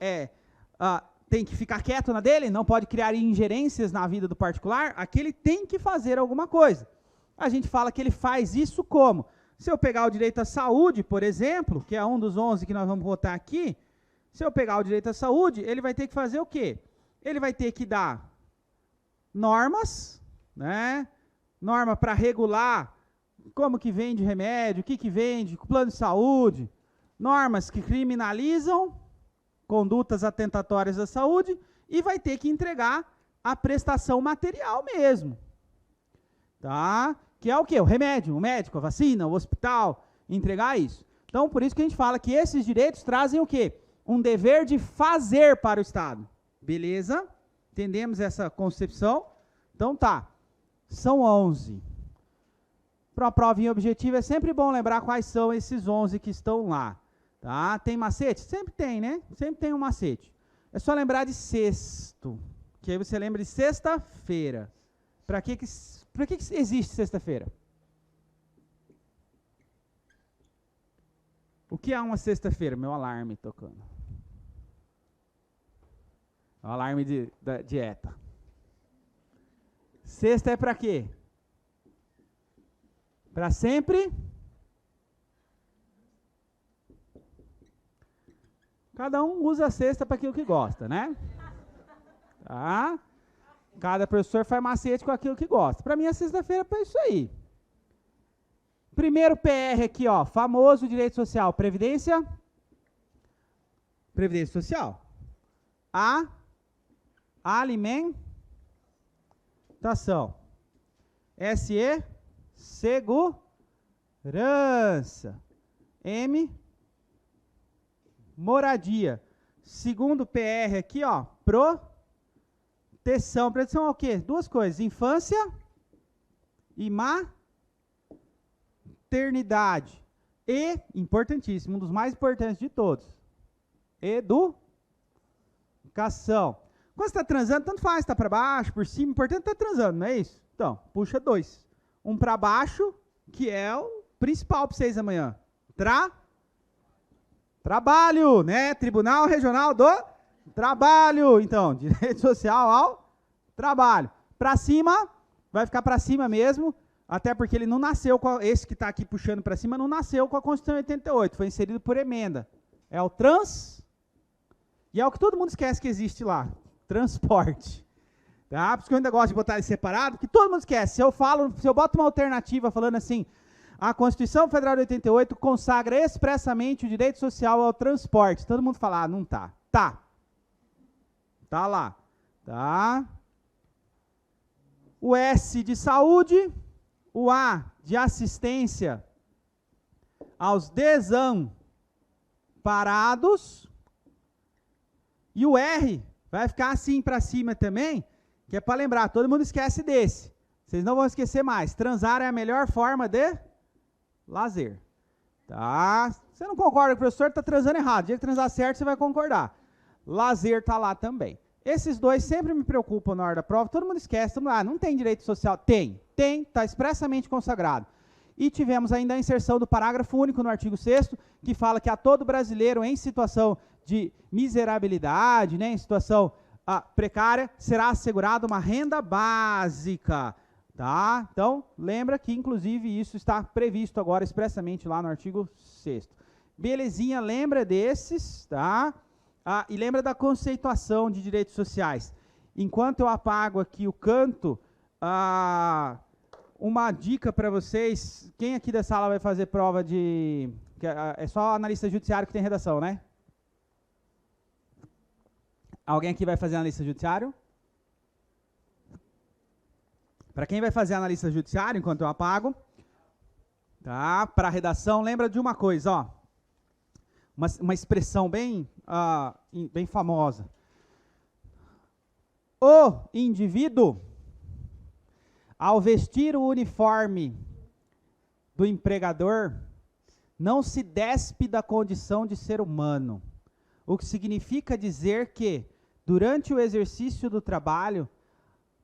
tem que ficar quieto na dele, não pode criar ingerências na vida do particular, aqui ele tem que fazer alguma coisa. A gente fala que ele faz isso como? Se eu pegar o direito à saúde, por exemplo, que é um dos 11 que nós vamos botar aqui, se eu pegar o direito à saúde, ele vai ter que fazer o quê? Ele vai ter que dar normas, né? Norma para regular como que vende remédio, o que vende, plano de saúde, normas que criminalizam condutas atentatórias à saúde, e vai ter que entregar a prestação material mesmo. Tá? Que é o quê? O remédio, o médico, a vacina, o hospital, entregar isso. Então, por isso que a gente fala que esses direitos trazem o quê? Um dever de fazer para o Estado. Beleza? Entendemos essa concepção? Então tá. São 11. Para uma provinha objetiva é sempre bom lembrar quais são esses 11 que estão lá. Tá? Tem macete? Sempre tem, né? Sempre tem um macete. É só lembrar de sexto, que aí você lembra de sexta-feira. Para que existe sexta-feira? O que é uma sexta-feira? Meu alarme tocando. O alarme da dieta. Sexta é para quê? Para sempre? Cada um usa a sexta para aquilo que gosta, né? Tá? Cada professor faz macete com aquilo que gosta. Para mim, a sexta-feira é para isso aí. Primeiro PR aqui, ó, famoso direito social, previdência social. Alimentação. SE, segurança. M, moradia. Segundo PR aqui, ó, proteção. Proteção é o quê? Duas coisas, infância e maternidade. E, importantíssimo, um dos mais importantes de todos, educação. Quando você está transando, tanto faz, está para baixo, por cima, importante está transando, não é isso? Então, puxa 2. Um para baixo, que é o principal para vocês amanhã. Trabalho, né? Tribunal Regional do Trabalho. Então, direito social ao trabalho. Para cima, vai ficar para cima mesmo, até porque ele não nasceu com esse que está aqui puxando para cima, não nasceu com a Constituição 88, foi inserido por emenda. É o e é o que todo mundo esquece que existe lá, transporte. Tá? Por isso que eu ainda gosto de botar ele separado, que todo mundo esquece. Se eu boto uma alternativa falando assim, a Constituição Federal de 88 consagra expressamente o direito social ao transporte. Todo mundo fala, não tá. Tá. Tá lá. Tá. O S de saúde, o A de assistência aos desamparados, e o R vai ficar assim para cima também, que é para lembrar, todo mundo esquece desse. Vocês não vão esquecer mais. Transar é a melhor forma de lazer. Tá? Você não concorda que o professor está transando errado. O dia que transar certo, você vai concordar. Lazer está lá também. Esses dois sempre me preocupam na hora da prova. Todo mundo esquece. Todo mundo, não tem direito social. Tem, está expressamente consagrado. E tivemos ainda a inserção do parágrafo único no artigo 6º, que fala que a todo brasileiro em situação de miserabilidade, né, em situação precária, será assegurada uma renda básica. Tá? Então, lembra que, inclusive, isso está previsto agora expressamente lá no artigo 6º. Belezinha, lembra desses, tá? E lembra da conceituação de direitos sociais. Enquanto eu apago aqui o canto, uma dica para vocês. Quem aqui da sala vai fazer prova de... É só analista judiciário que tem redação, né? Alguém aqui vai fazer analista judiciário? Para quem vai fazer analista judiciário, enquanto eu apago, tá? Para a redação, lembra de uma coisa, ó. Uma expressão bem famosa. O indivíduo, ao vestir o uniforme do empregador, não se despe da condição de ser humano. O que significa dizer que, durante o exercício do trabalho,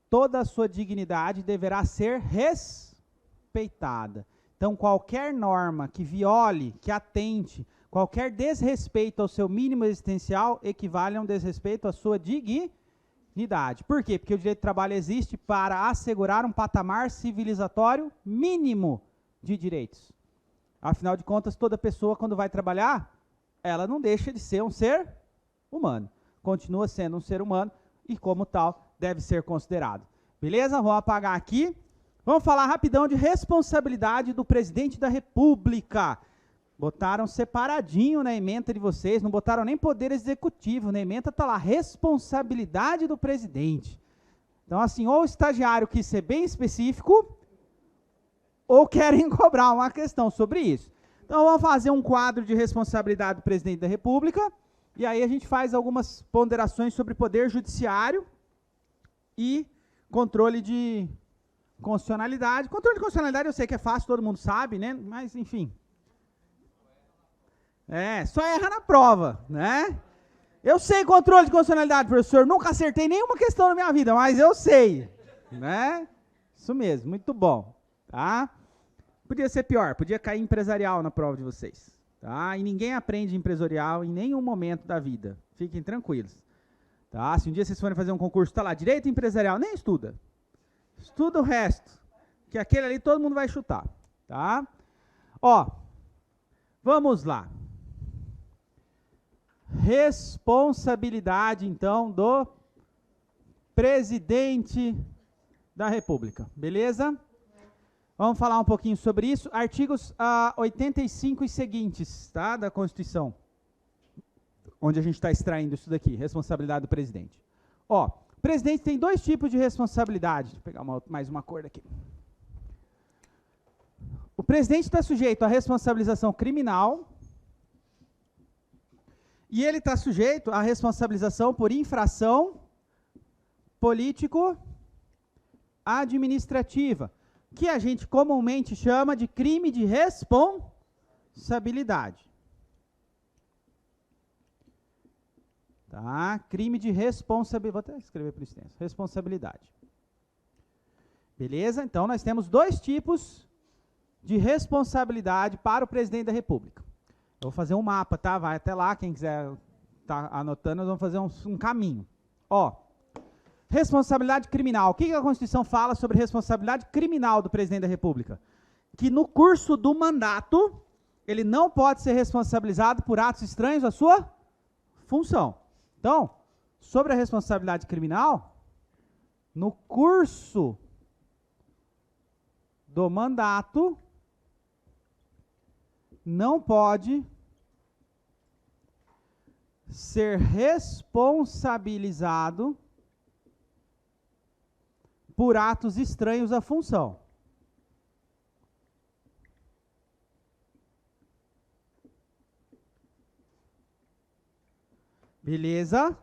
toda a sua dignidade deverá ser respeitada. Então, qualquer norma que viole, que atente, qualquer desrespeito ao seu mínimo existencial equivale a um desrespeito à sua dignidade. Por quê? Porque o direito do trabalho existe para assegurar um patamar civilizatório mínimo de direitos. Afinal de contas, toda pessoa, quando vai trabalhar, ela não deixa de ser um ser humano. Continua sendo um ser humano e, como tal, deve ser considerado. Beleza? Vamos apagar aqui. Vamos falar rapidão de responsabilidade do presidente da República. Botaram separadinho na ementa de vocês, não botaram nem poder executivo. Na ementa está lá, responsabilidade do presidente. Então, assim, ou o estagiário quis ser bem específico, ou querem cobrar uma questão sobre isso. Então, vamos fazer um quadro de responsabilidade do presidente da República, e aí a gente faz algumas ponderações sobre poder judiciário e controle de constitucionalidade. Controle de constitucionalidade eu sei que é fácil, todo mundo sabe, né? Mas, enfim. Só erra na prova, né? Eu sei controle de constitucionalidade, professor. Nunca acertei nenhuma questão na minha vida, mas eu sei, né? Isso mesmo, muito bom, tá? Podia ser pior, podia cair empresarial na prova de vocês, tá? E ninguém aprende empresarial em nenhum momento da vida. Fiquem tranquilos. Tá? Se um dia vocês forem fazer um concurso, tá lá, direito empresarial, nem estuda. Estuda o resto, que aquele ali todo mundo vai chutar, tá? Ó, vamos lá. Responsabilidade, então, do presidente da República, beleza? Vamos falar um pouquinho sobre isso. Artigos 85 e seguintes, tá, da Constituição. Onde a gente está extraindo isso daqui, responsabilidade do presidente. Ó, o presidente tem dois tipos de responsabilidade. Deixa eu pegar mais uma cor daqui. O presidente está sujeito à responsabilização criminal e ele está sujeito à responsabilização por infração político-administrativa, que a gente comumente chama de crime de responsabilidade. Tá? Crime de responsabilidade. Vou até escrever por extenso. Responsabilidade. Beleza? Então, nós temos dois tipos de responsabilidade para o presidente da República. Eu vou fazer um mapa, tá? Vai até lá, quem quiser tá anotando, nós vamos fazer um caminho. Ó, responsabilidade criminal. O que a Constituição fala sobre responsabilidade criminal do presidente da República? Que no curso do mandato, ele não pode ser responsabilizado por atos estranhos à sua função. Então, sobre a responsabilidade criminal, no curso do mandato, não pode ser responsabilizado por atos estranhos à função. Beleza?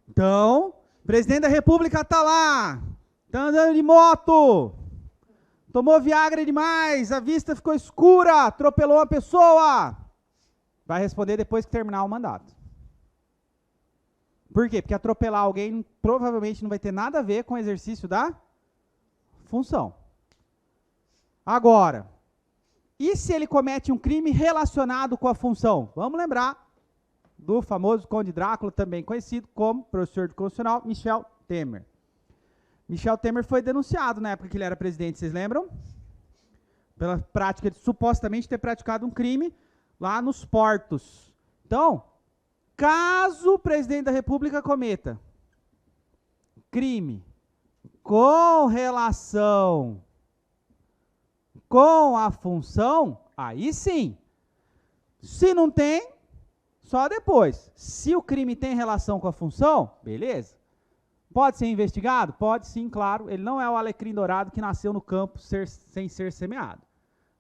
Então, o presidente da República está lá, está andando de moto, tomou Viagra demais, a vista ficou escura, atropelou uma pessoa. Vai responder depois que terminar o mandato. Por quê? Porque atropelar alguém provavelmente não vai ter nada a ver com o exercício da função. Agora, E se ele comete um crime relacionado com a função? Vamos lembrar do famoso Conde Drácula, também conhecido como professor de constitucional, Michel Temer. Michel Temer foi denunciado na época que ele era presidente, vocês lembram? Pela prática de supostamente ter praticado um crime lá nos portos. Então, caso o presidente da República cometa crime com relação com a função, aí sim. Se não tem, só depois. Se o crime tem relação com a função, beleza. Pode ser investigado? Pode sim, claro. Ele não é o alecrim dourado que nasceu no campo sem ser semeado.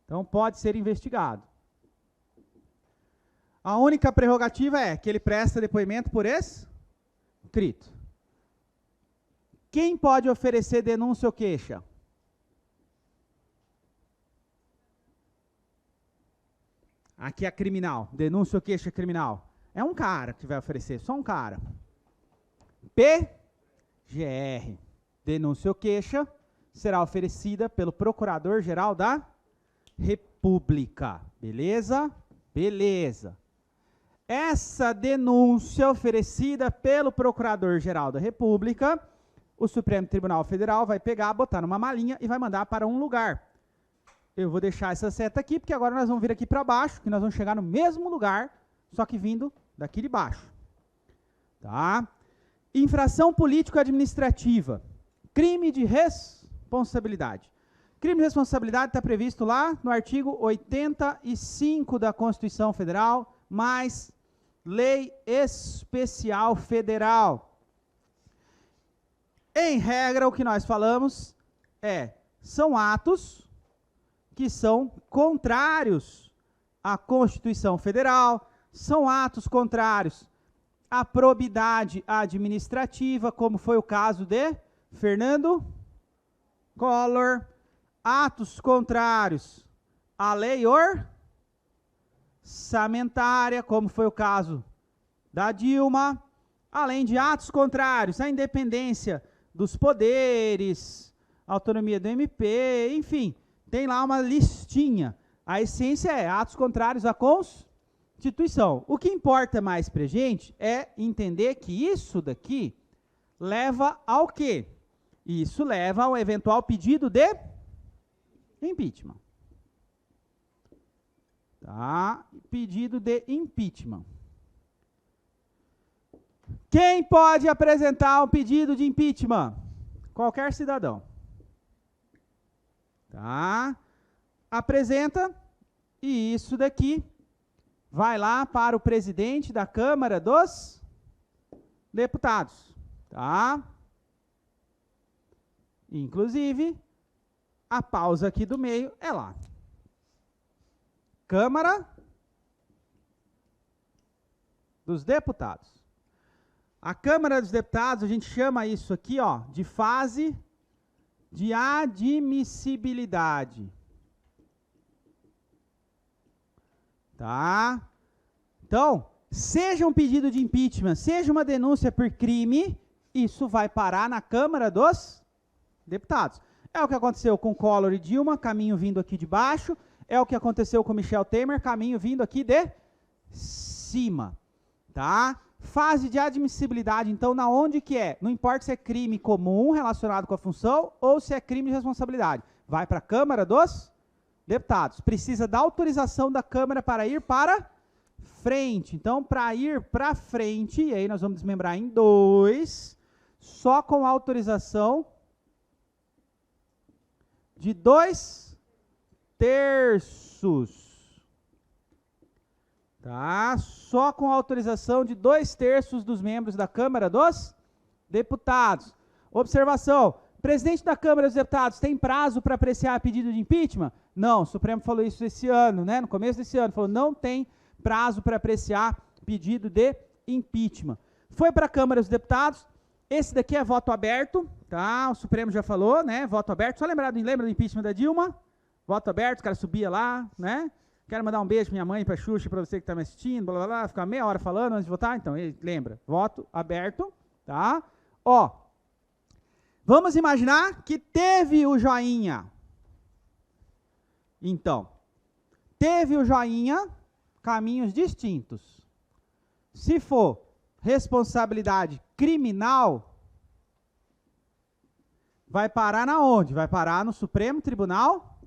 Então, pode ser investigado. A única prerrogativa é que ele presta depoimento por escrito. Quem pode oferecer denúncia ou queixa? Aqui é criminal. Denúncia ou queixa criminal. É um cara que vai oferecer, só um cara. PGR. Denúncia ou queixa será oferecida pelo Procurador-Geral da República. Beleza? Beleza. Essa denúncia oferecida pelo Procurador-Geral da República, o Supremo Tribunal Federal vai pegar, botar numa malinha e vai mandar para um lugar. Eu vou deixar essa seta aqui, porque agora nós vamos vir aqui para baixo, que nós vamos chegar no mesmo lugar, só que vindo daqui de baixo. Tá? Infração político-administrativa. Crime de responsabilidade. Crime de responsabilidade está previsto lá no artigo 85 da Constituição Federal, mais Lei Especial Federal. Em regra, o que nós falamos são atos que são contrários à Constituição Federal, são atos contrários à probidade administrativa, como foi o caso de Fernando Collor, atos contrários à lei orçamentária, como foi o caso da Dilma, além de atos contrários à independência dos poderes, autonomia do MP, enfim, tem lá uma listinha. A essência é atos contrários à Constituição. O que importa mais para a gente é entender que isso daqui leva ao quê? Isso leva ao eventual pedido de impeachment. Tá? Pedido de impeachment. Quem pode apresentar um pedido de impeachment? Qualquer cidadão. Tá? Apresenta, e isso daqui vai lá para o presidente da Câmara dos Deputados. Tá? Inclusive, a pausa aqui do meio é lá. Câmara dos Deputados. A Câmara dos Deputados, a gente chama isso aqui, ó, de fase de admissibilidade. Tá? Então, seja um pedido de impeachment, seja uma denúncia por crime, isso vai parar na Câmara dos Deputados. É o que aconteceu com Collor e Dilma, caminho vindo aqui de baixo. É o que aconteceu com Michel Temer, caminho vindo aqui de cima. Tá? Fase de admissibilidade, então, na onde que é? Não importa se é crime comum relacionado com a função ou se é crime de responsabilidade. Vai para a Câmara dos Deputados. Precisa da autorização da Câmara para ir para frente. Então, para ir para frente, e aí nós vamos desmembrar em dois, só com autorização de 2/3. Tá? Só com a autorização de 2/3 dos membros da Câmara dos Deputados. Observação: presidente da Câmara dos Deputados tem prazo para apreciar pedido de impeachment? Não, o Supremo falou isso esse ano, né? No começo desse ano, falou não tem prazo para apreciar pedido de impeachment. Foi para a Câmara dos Deputados, esse daqui é voto aberto, tá? O Supremo já falou, né? Voto aberto, só lembra do impeachment da Dilma? Voto aberto, o cara subia lá, né? Quero mandar um beijo para minha mãe, para a Xuxa, para você que está me assistindo, blá, blá, blá, ficar meia hora falando antes de votar. Então, lembra, voto aberto, tá? Ó, vamos imaginar que teve o joinha. Então, teve o joinha, caminhos distintos. Se for responsabilidade criminal, vai parar na onde? Vai parar no Supremo Tribunal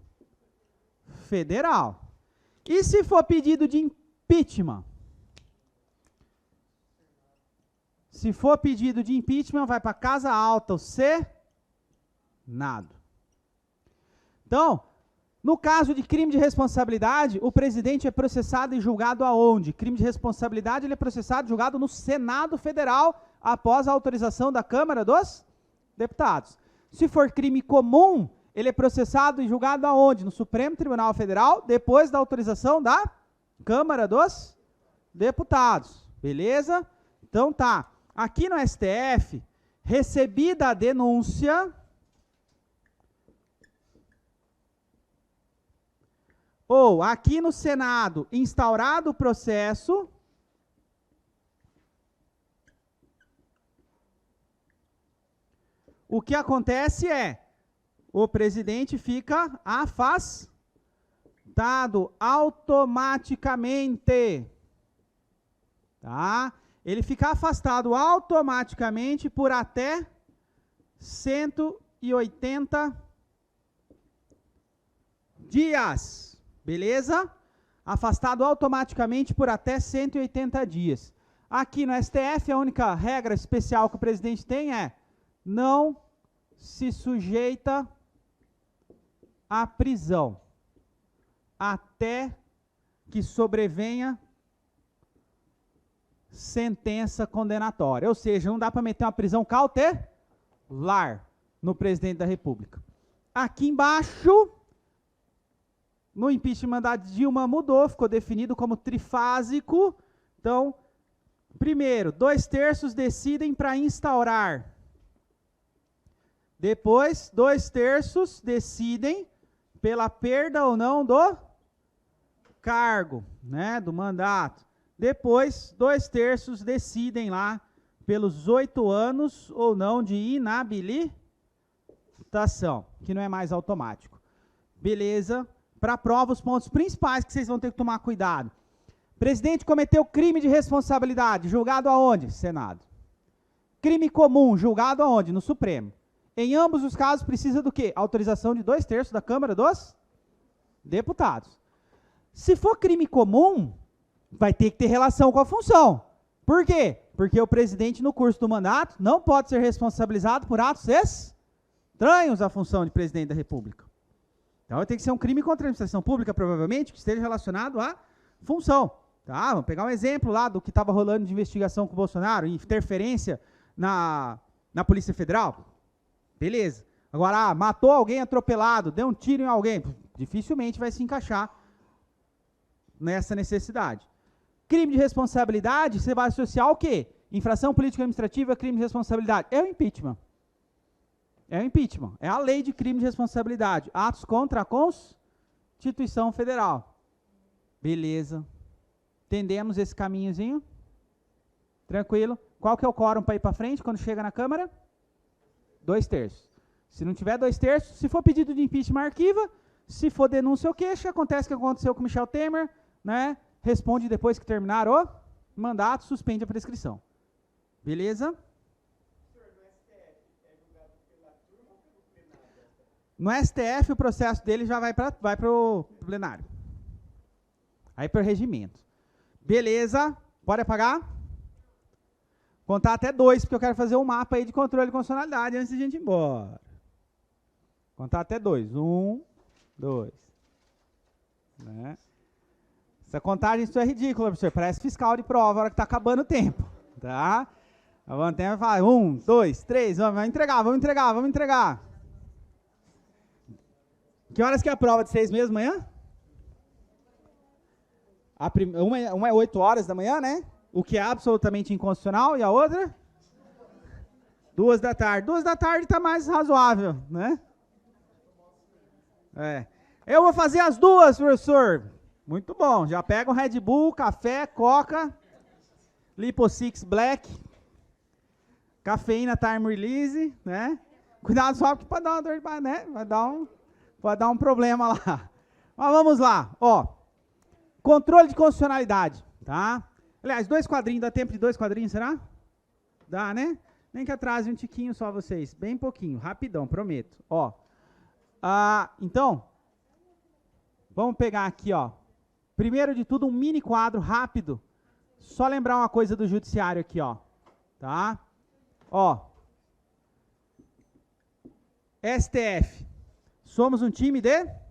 Federal. E se for pedido de impeachment? Se for pedido de impeachment, vai para a Casa Alta, o Senado. Então, no caso de crime de responsabilidade, o presidente é processado e julgado aonde? Crime de responsabilidade, ele é processado e julgado no Senado Federal, após a autorização da Câmara dos Deputados. Se for crime comum, ele é processado e julgado aonde? No Supremo Tribunal Federal, depois da autorização da Câmara dos Deputados. Beleza? Então tá. Aqui no STF, recebida a denúncia, ou aqui no Senado, instaurado o processo, o que acontece é, o presidente fica afastado automaticamente. Tá? Ele fica afastado automaticamente por até 180 dias. Beleza? Afastado automaticamente por até 180 dias. Aqui no STF, a única regra especial que o presidente tem é não se sujeita à prisão até que sobrevenha sentença condenatória. Ou seja, não dá para meter uma prisão cautelar no presidente da República. Aqui embaixo, no impeachment da Dilma mudou, ficou definido como trifásico. Então, primeiro, 2/3 decidem para instaurar. Depois, 2/3 decidem pela perda ou não do cargo, né, do mandato. Depois, 2/3 decidem lá pelos 8 anos ou não de inabilitação, que não é mais automático. Beleza? Para a prova, os pontos principais que vocês vão ter que tomar cuidado. Presidente cometeu crime de responsabilidade, julgado aonde? Senado. Crime comum, julgado aonde? No Supremo. Em ambos os casos, precisa do quê? Autorização de 2/3 da Câmara dos Deputados. Se for crime comum, vai ter que ter relação com a função. Por quê? Porque o presidente, no curso do mandato, não pode ser responsabilizado por atos estranhos à função de presidente da República. Então, vai ter que ser um crime contra a administração pública, provavelmente, que esteja relacionado à função. Tá? Vamos pegar um exemplo lá do que estava rolando de investigação com o Bolsonaro, interferência na Polícia Federal. Beleza. Agora, matou alguém atropelado, deu um tiro em alguém, dificilmente vai se encaixar nessa necessidade. Crime de responsabilidade, você vai associar o quê? Infração política administrativa, crime de responsabilidade. É o impeachment. É o impeachment. É a lei de crime de responsabilidade. Atos contra a Constituição Federal. Beleza. Entendemos esse caminhozinho? Tranquilo. Qual que é o quórum para ir para frente quando chega na Câmara? 2/3. Se não tiver 2/3, se for pedido de impeachment, arquiva. Se for denúncia ou queixa, acontece o que aconteceu com Michel Temer, né? Responde depois que terminar o mandato, suspende a prescrição. Beleza? No STF, o processo dele já vai para o plenário. Aí para o regimento. Beleza? Pode apagar? Contar até 2, porque eu quero fazer um mapa aí de controle de constitucionalidade antes de a gente ir embora. Contar até 2. 1, 2. Né? Essa contagem isso é ridícula, professor. Parece fiscal de prova, a hora que está acabando o tempo. Tá? Vamos até falar 1, 2, 3. Vamos entregar. Que horas que é a prova de 6 meses amanhã? Uma é 8 horas da manhã, né? O que é absolutamente inconstitucional. E a outra? 2 da tarde. 2 da tarde está mais razoável, né? Eu vou fazer as 2, professor. Muito bom. Já pega um Red Bull, café, Coca, Lipo Six Black, cafeína Time Release, né? Cuidado só porque pode dar uma dor, né? Pode dar um problema lá. Mas vamos lá, ó. Controle de constitucionalidade, tá? Aliás, 2 quadrinhos, dá tempo de 2 quadrinhos, será? Dá, né? Nem que atrase um tiquinho só vocês, bem pouquinho, rapidão, prometo. Ó, então, vamos pegar aqui, ó. Primeiro de tudo, um mini quadro rápido. Só lembrar uma coisa do judiciário aqui, ó. Tá? Ó. STF. Somos um time de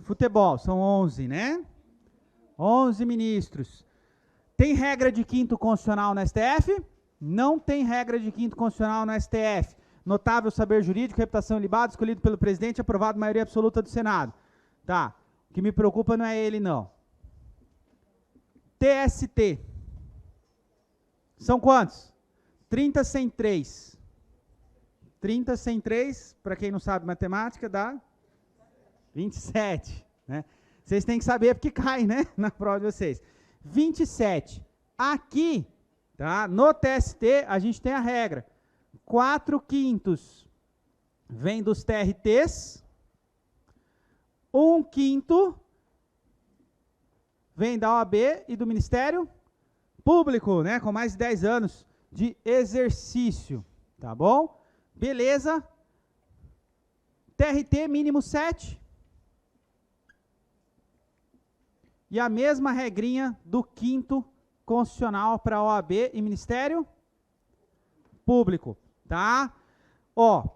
futebol, são 11, né? 11 ministros. Tem regra de quinto constitucional no STF? Não tem regra de quinto constitucional no STF. Notável saber jurídico, reputação ilibada, escolhido pelo presidente, aprovado maioria absoluta do Senado. Tá. O que me preocupa não é ele, não. TST. São quantos? 30 sem 3. 30 sem 3, para quem não sabe matemática, dá 27. Né? Vocês têm que saber porque cai, né? Na prova de vocês. 27. Aqui, tá? No TST, a gente tem a regra. 4/5 vem dos TRTs. 1/5 vem da OAB e do Ministério Público, né? Com mais de 10 anos de exercício. Tá bom? Beleza. TRT mínimo 7. E a mesma regrinha do quinto constitucional para OAB e Ministério Público, tá? Ó,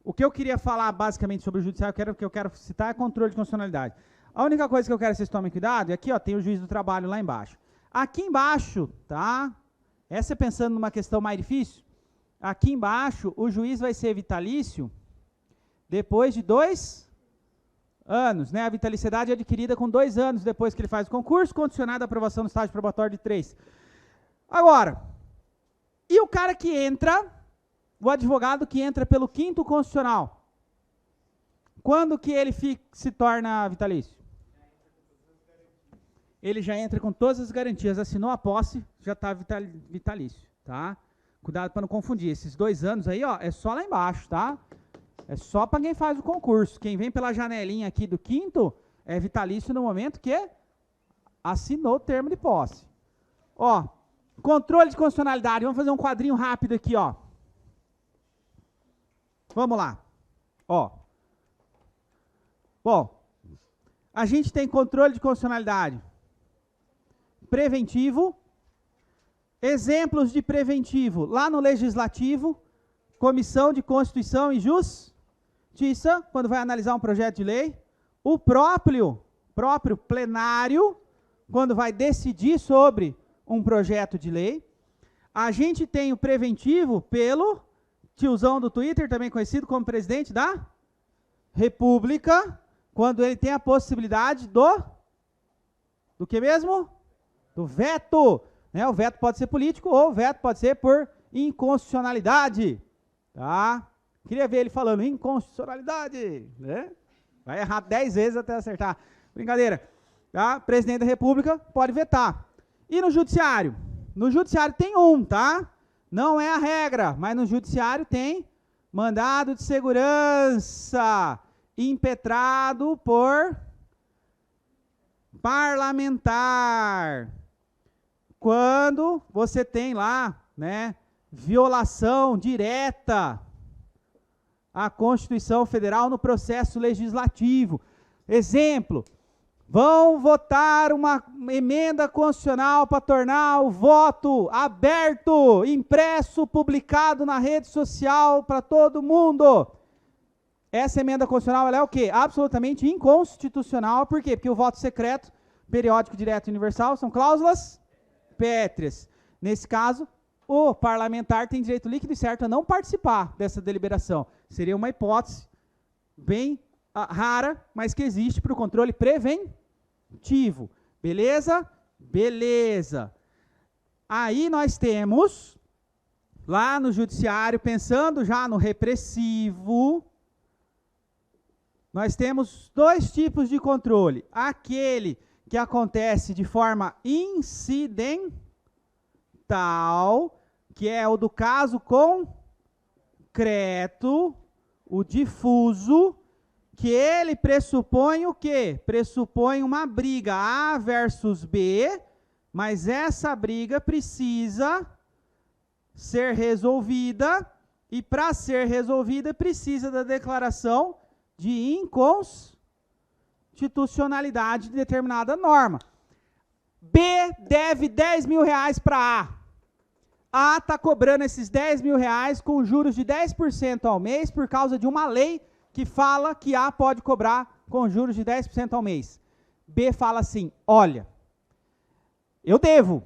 o que eu queria falar basicamente sobre o judiciário, que eu quero citar é controle de constitucionalidade. A única coisa que eu quero que vocês tomem cuidado é aqui, ó, tem o juiz do trabalho lá embaixo. Aqui embaixo, tá? Essa é pensando numa questão mais difícil. Aqui embaixo, o juiz vai ser vitalício depois de 2 anos, né? A vitaliciedade é adquirida com 2 anos depois que ele faz o concurso, condicionado à aprovação no estágio probatório de 3. Agora, e o cara que entra, o advogado que entra pelo quinto constitucional, quando que ele se torna vitalício? Ele já entra com todas as garantias, assinou a posse, já está vitalício, tá? Cuidado para não confundir, esses 2 anos aí, ó, é só lá embaixo, tá? É só para quem faz o concurso. Quem vem pela janelinha aqui do quinto é vitalício no momento que assinou o termo de posse. Ó, controle de constitucionalidade. Vamos fazer um quadrinho rápido aqui, ó. Vamos lá. Ó. Bom, a gente tem controle de constitucionalidade preventivo. Exemplos de preventivo. Lá no Legislativo, Comissão de Constituição e Justiça, quando vai analisar um projeto de lei. O próprio plenário, quando vai decidir sobre um projeto de lei. A gente tem o preventivo pelo tiozão do Twitter, também conhecido como presidente da República, quando ele tem a possibilidade do que mesmo? Do veto. Né? O veto pode ser político ou o veto pode ser por inconstitucionalidade. Tá? Queria ver ele falando inconstitucionalidade. Né? Vai errar 10 vezes até acertar. Brincadeira. Tá? Presidente da República pode vetar. E no Judiciário? No Judiciário tem tá? Não é a regra, mas no Judiciário tem mandado de segurança impetrado por parlamentar. Quando você tem lá, né, violação direta à Constituição Federal no processo legislativo. Exemplo, vão votar uma emenda constitucional para tornar o voto aberto, impresso, publicado na rede social para todo mundo. Essa emenda constitucional ela é o quê? Absolutamente inconstitucional. Por quê? Porque o voto secreto, periódico, direto e universal são cláusulas pétreas. Nesse caso, o parlamentar tem direito líquido e certo a não participar dessa deliberação. Seria uma hipótese bem rara, mas que existe para o controle preventivo. Beleza? Beleza. Aí nós temos, lá no judiciário, pensando já no repressivo, nós temos 2 tipos de controle. Aquele que acontece de forma incidental, que é o do caso concreto, o difuso, que ele pressupõe o quê? Pressupõe uma briga A versus B, mas essa briga precisa ser resolvida, e para ser resolvida precisa da declaração de inconstitucionalidade de determinada norma. B deve 10 mil reais para A. A está cobrando esses 10 mil reais com juros de 10% ao mês por causa de uma lei que fala que A pode cobrar com juros de 10% ao mês. B fala assim, olha, eu devo,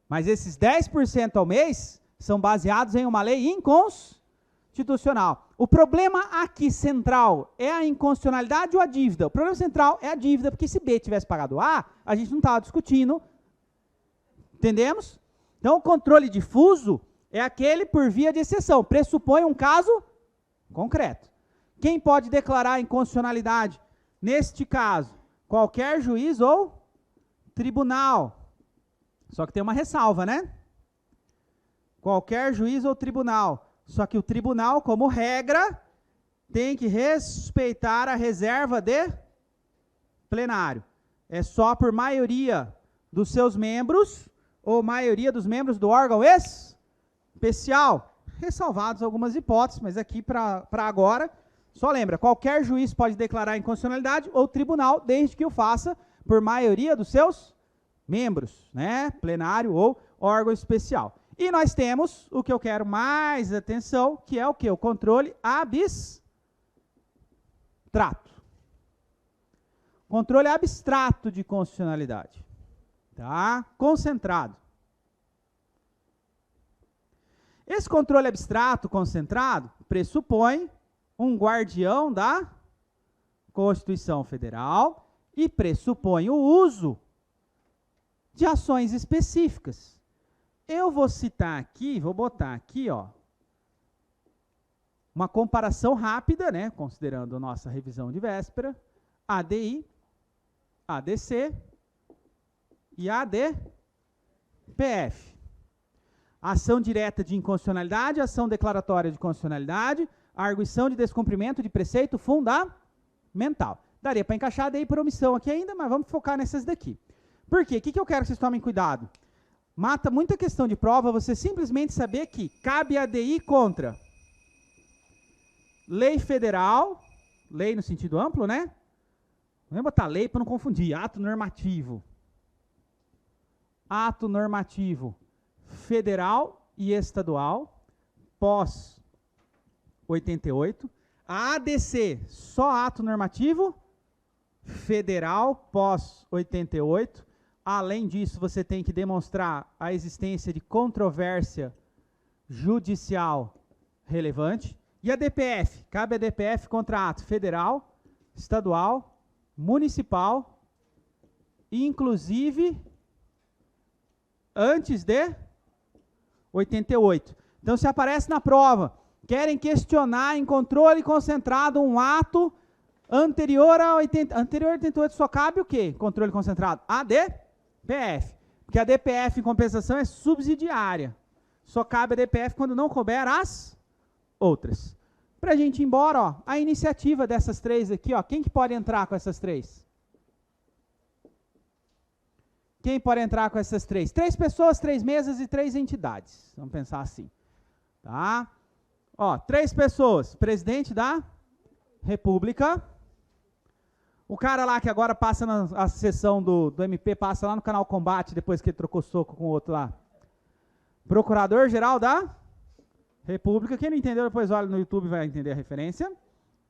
mas esses 10% ao mês são baseados em uma lei inconstitucional. O problema aqui central é a inconstitucionalidade ou a dívida? O problema central é a dívida, porque se B tivesse pagado A, a gente não estava discutindo. Entendemos? Então, o controle difuso é aquele por via de exceção, pressupõe um caso concreto. Quem pode declarar a inconstitucionalidade? Neste caso, qualquer juiz ou tribunal. Só que tem uma ressalva, né? Qualquer juiz ou tribunal. Só que o tribunal, como regra, tem que respeitar a reserva de plenário. É só por maioria dos seus membros ou maioria dos membros do órgão especial. Ressalvados algumas hipóteses, mas aqui para agora, só lembra, qualquer juiz pode declarar inconstitucionalidade ou tribunal, desde que o faça por maioria dos seus membros, né? Plenário ou órgão especial. E nós temos o que eu quero mais atenção, que é o quê? O controle abstrato. Controle abstrato de constitucionalidade. Tá? Concentrado. Esse controle abstrato concentrado pressupõe um guardião da Constituição Federal e pressupõe o uso de ações específicas. Eu vou citar aqui, vou botar aqui, ó, uma comparação rápida, né, considerando a nossa revisão de véspera, ADI, ADC e ADPF. Ação direta de inconstitucionalidade, ação declaratória de constitucionalidade, arguição de descumprimento de preceito fundamental. Daria para encaixar a ADI por omissão aqui ainda, mas vamos focar nessas daqui. Por quê? O que eu quero que vocês tomem cuidado? Mata muita questão de prova você simplesmente saber que cabe ADI contra lei federal, lei no sentido amplo, né? Não é botar lei para não confundir, ato normativo. Ato normativo federal e estadual, pós 88. A ADC, só ato normativo federal, pós 88. Além disso, você tem que demonstrar a existência de controvérsia judicial relevante. E a DPF? Cabe a DPF contra ato federal, estadual, municipal, inclusive antes de 88. Então, se aparece na prova, querem questionar em controle concentrado um ato anterior a 88, só cabe o quê? Controle concentrado? ADPF. Porque a DPF em compensação é subsidiária. Só cabe a DPF quando não couber as outras. Para a gente ir embora, ó, a iniciativa dessas três aqui, ó, quem que pode entrar com essas três? Quem pode entrar com essas três? 3 pessoas, 3 mesas e 3 entidades. Vamos pensar assim. Tá? Ó, 3 pessoas. Presidente da República. O cara lá que agora passa na sessão do MP, passa lá no canal Combate, depois que ele trocou soco com o outro lá. Procurador-Geral da República. Quem não entendeu, depois olha no YouTube e vai entender a referência.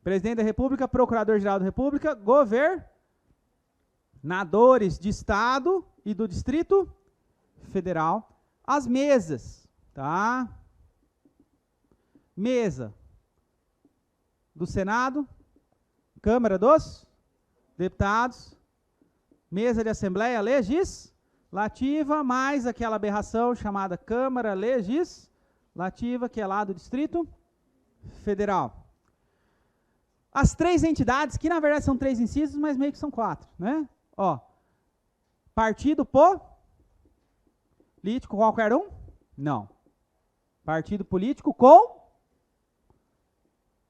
Presidente da República, Procurador-Geral da República, governadores de Estado e do Distrito Federal. As mesas, tá? Mesa do Senado, Câmara dos Deputados, mesa de Assembleia Legislativa, mais aquela aberração chamada Câmara Legislativa, que é lá do Distrito Federal. As 3 entidades, que na verdade são 3 incisos, mas meio que são 4, né? Ó, partido político qualquer um? Não. Partido político com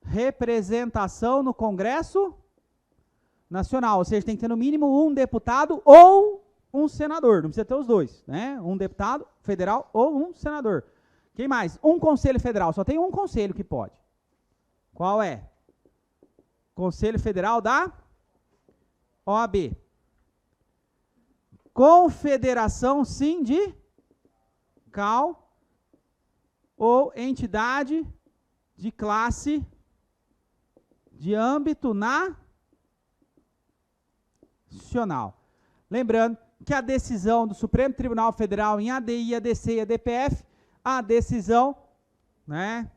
representação no Congresso Nacional. Ou seja, tem que ter no mínimo um deputado ou um senador. Não precisa ter os dois, né? Um deputado federal ou um senador. Quem mais? Um conselho federal. Só tem um conselho que pode. Qual é? Conselho Federal da OAB. Confederação sindical ou entidade de classe de âmbito nacional. Lembrando que a decisão do Supremo Tribunal Federal em ADI, ADC e ADPF, a decisão, né?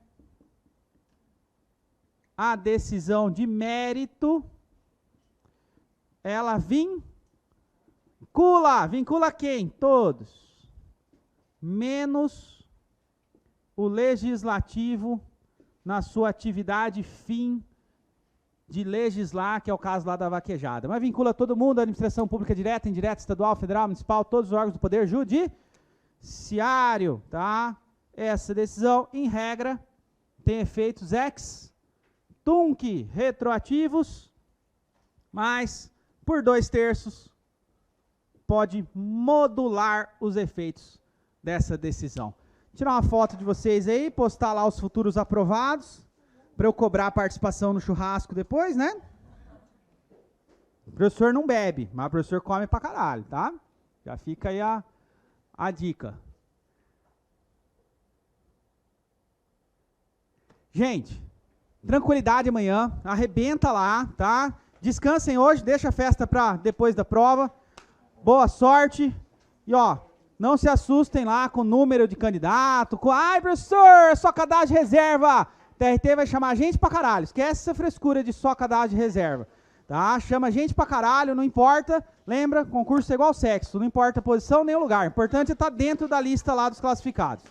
A decisão de mérito, ela vincula quem? Todos. Menos o legislativo na sua atividade fim de legislar, que é o caso lá da vaquejada. Mas vincula todo mundo, a administração pública direta, indireta, estadual, federal, municipal, todos os órgãos do poder judiciário, tá? Essa decisão, em regra, tem efeitos ex-tunc retroativos, mas por 2/3 pode modular os efeitos dessa decisão. Tirar uma foto de vocês aí, postar lá os futuros aprovados, para eu cobrar a participação no churrasco depois, né? O professor não bebe, mas o professor come pra caralho, tá? Já fica aí a dica. Gente, tranquilidade amanhã, arrebenta lá, tá? Descansem hoje, deixa a festa para depois da prova. Boa sorte. E ó, não se assustem lá com o número de candidato, com, ai professor, só cadastro de reserva. TRT vai chamar gente pra caralho, esquece essa frescura de só cadastro de reserva. Tá? Chama gente pra caralho, não importa, lembra, concurso é igual sexo, não importa a posição nem o lugar, o importante é estar dentro da lista lá dos classificados.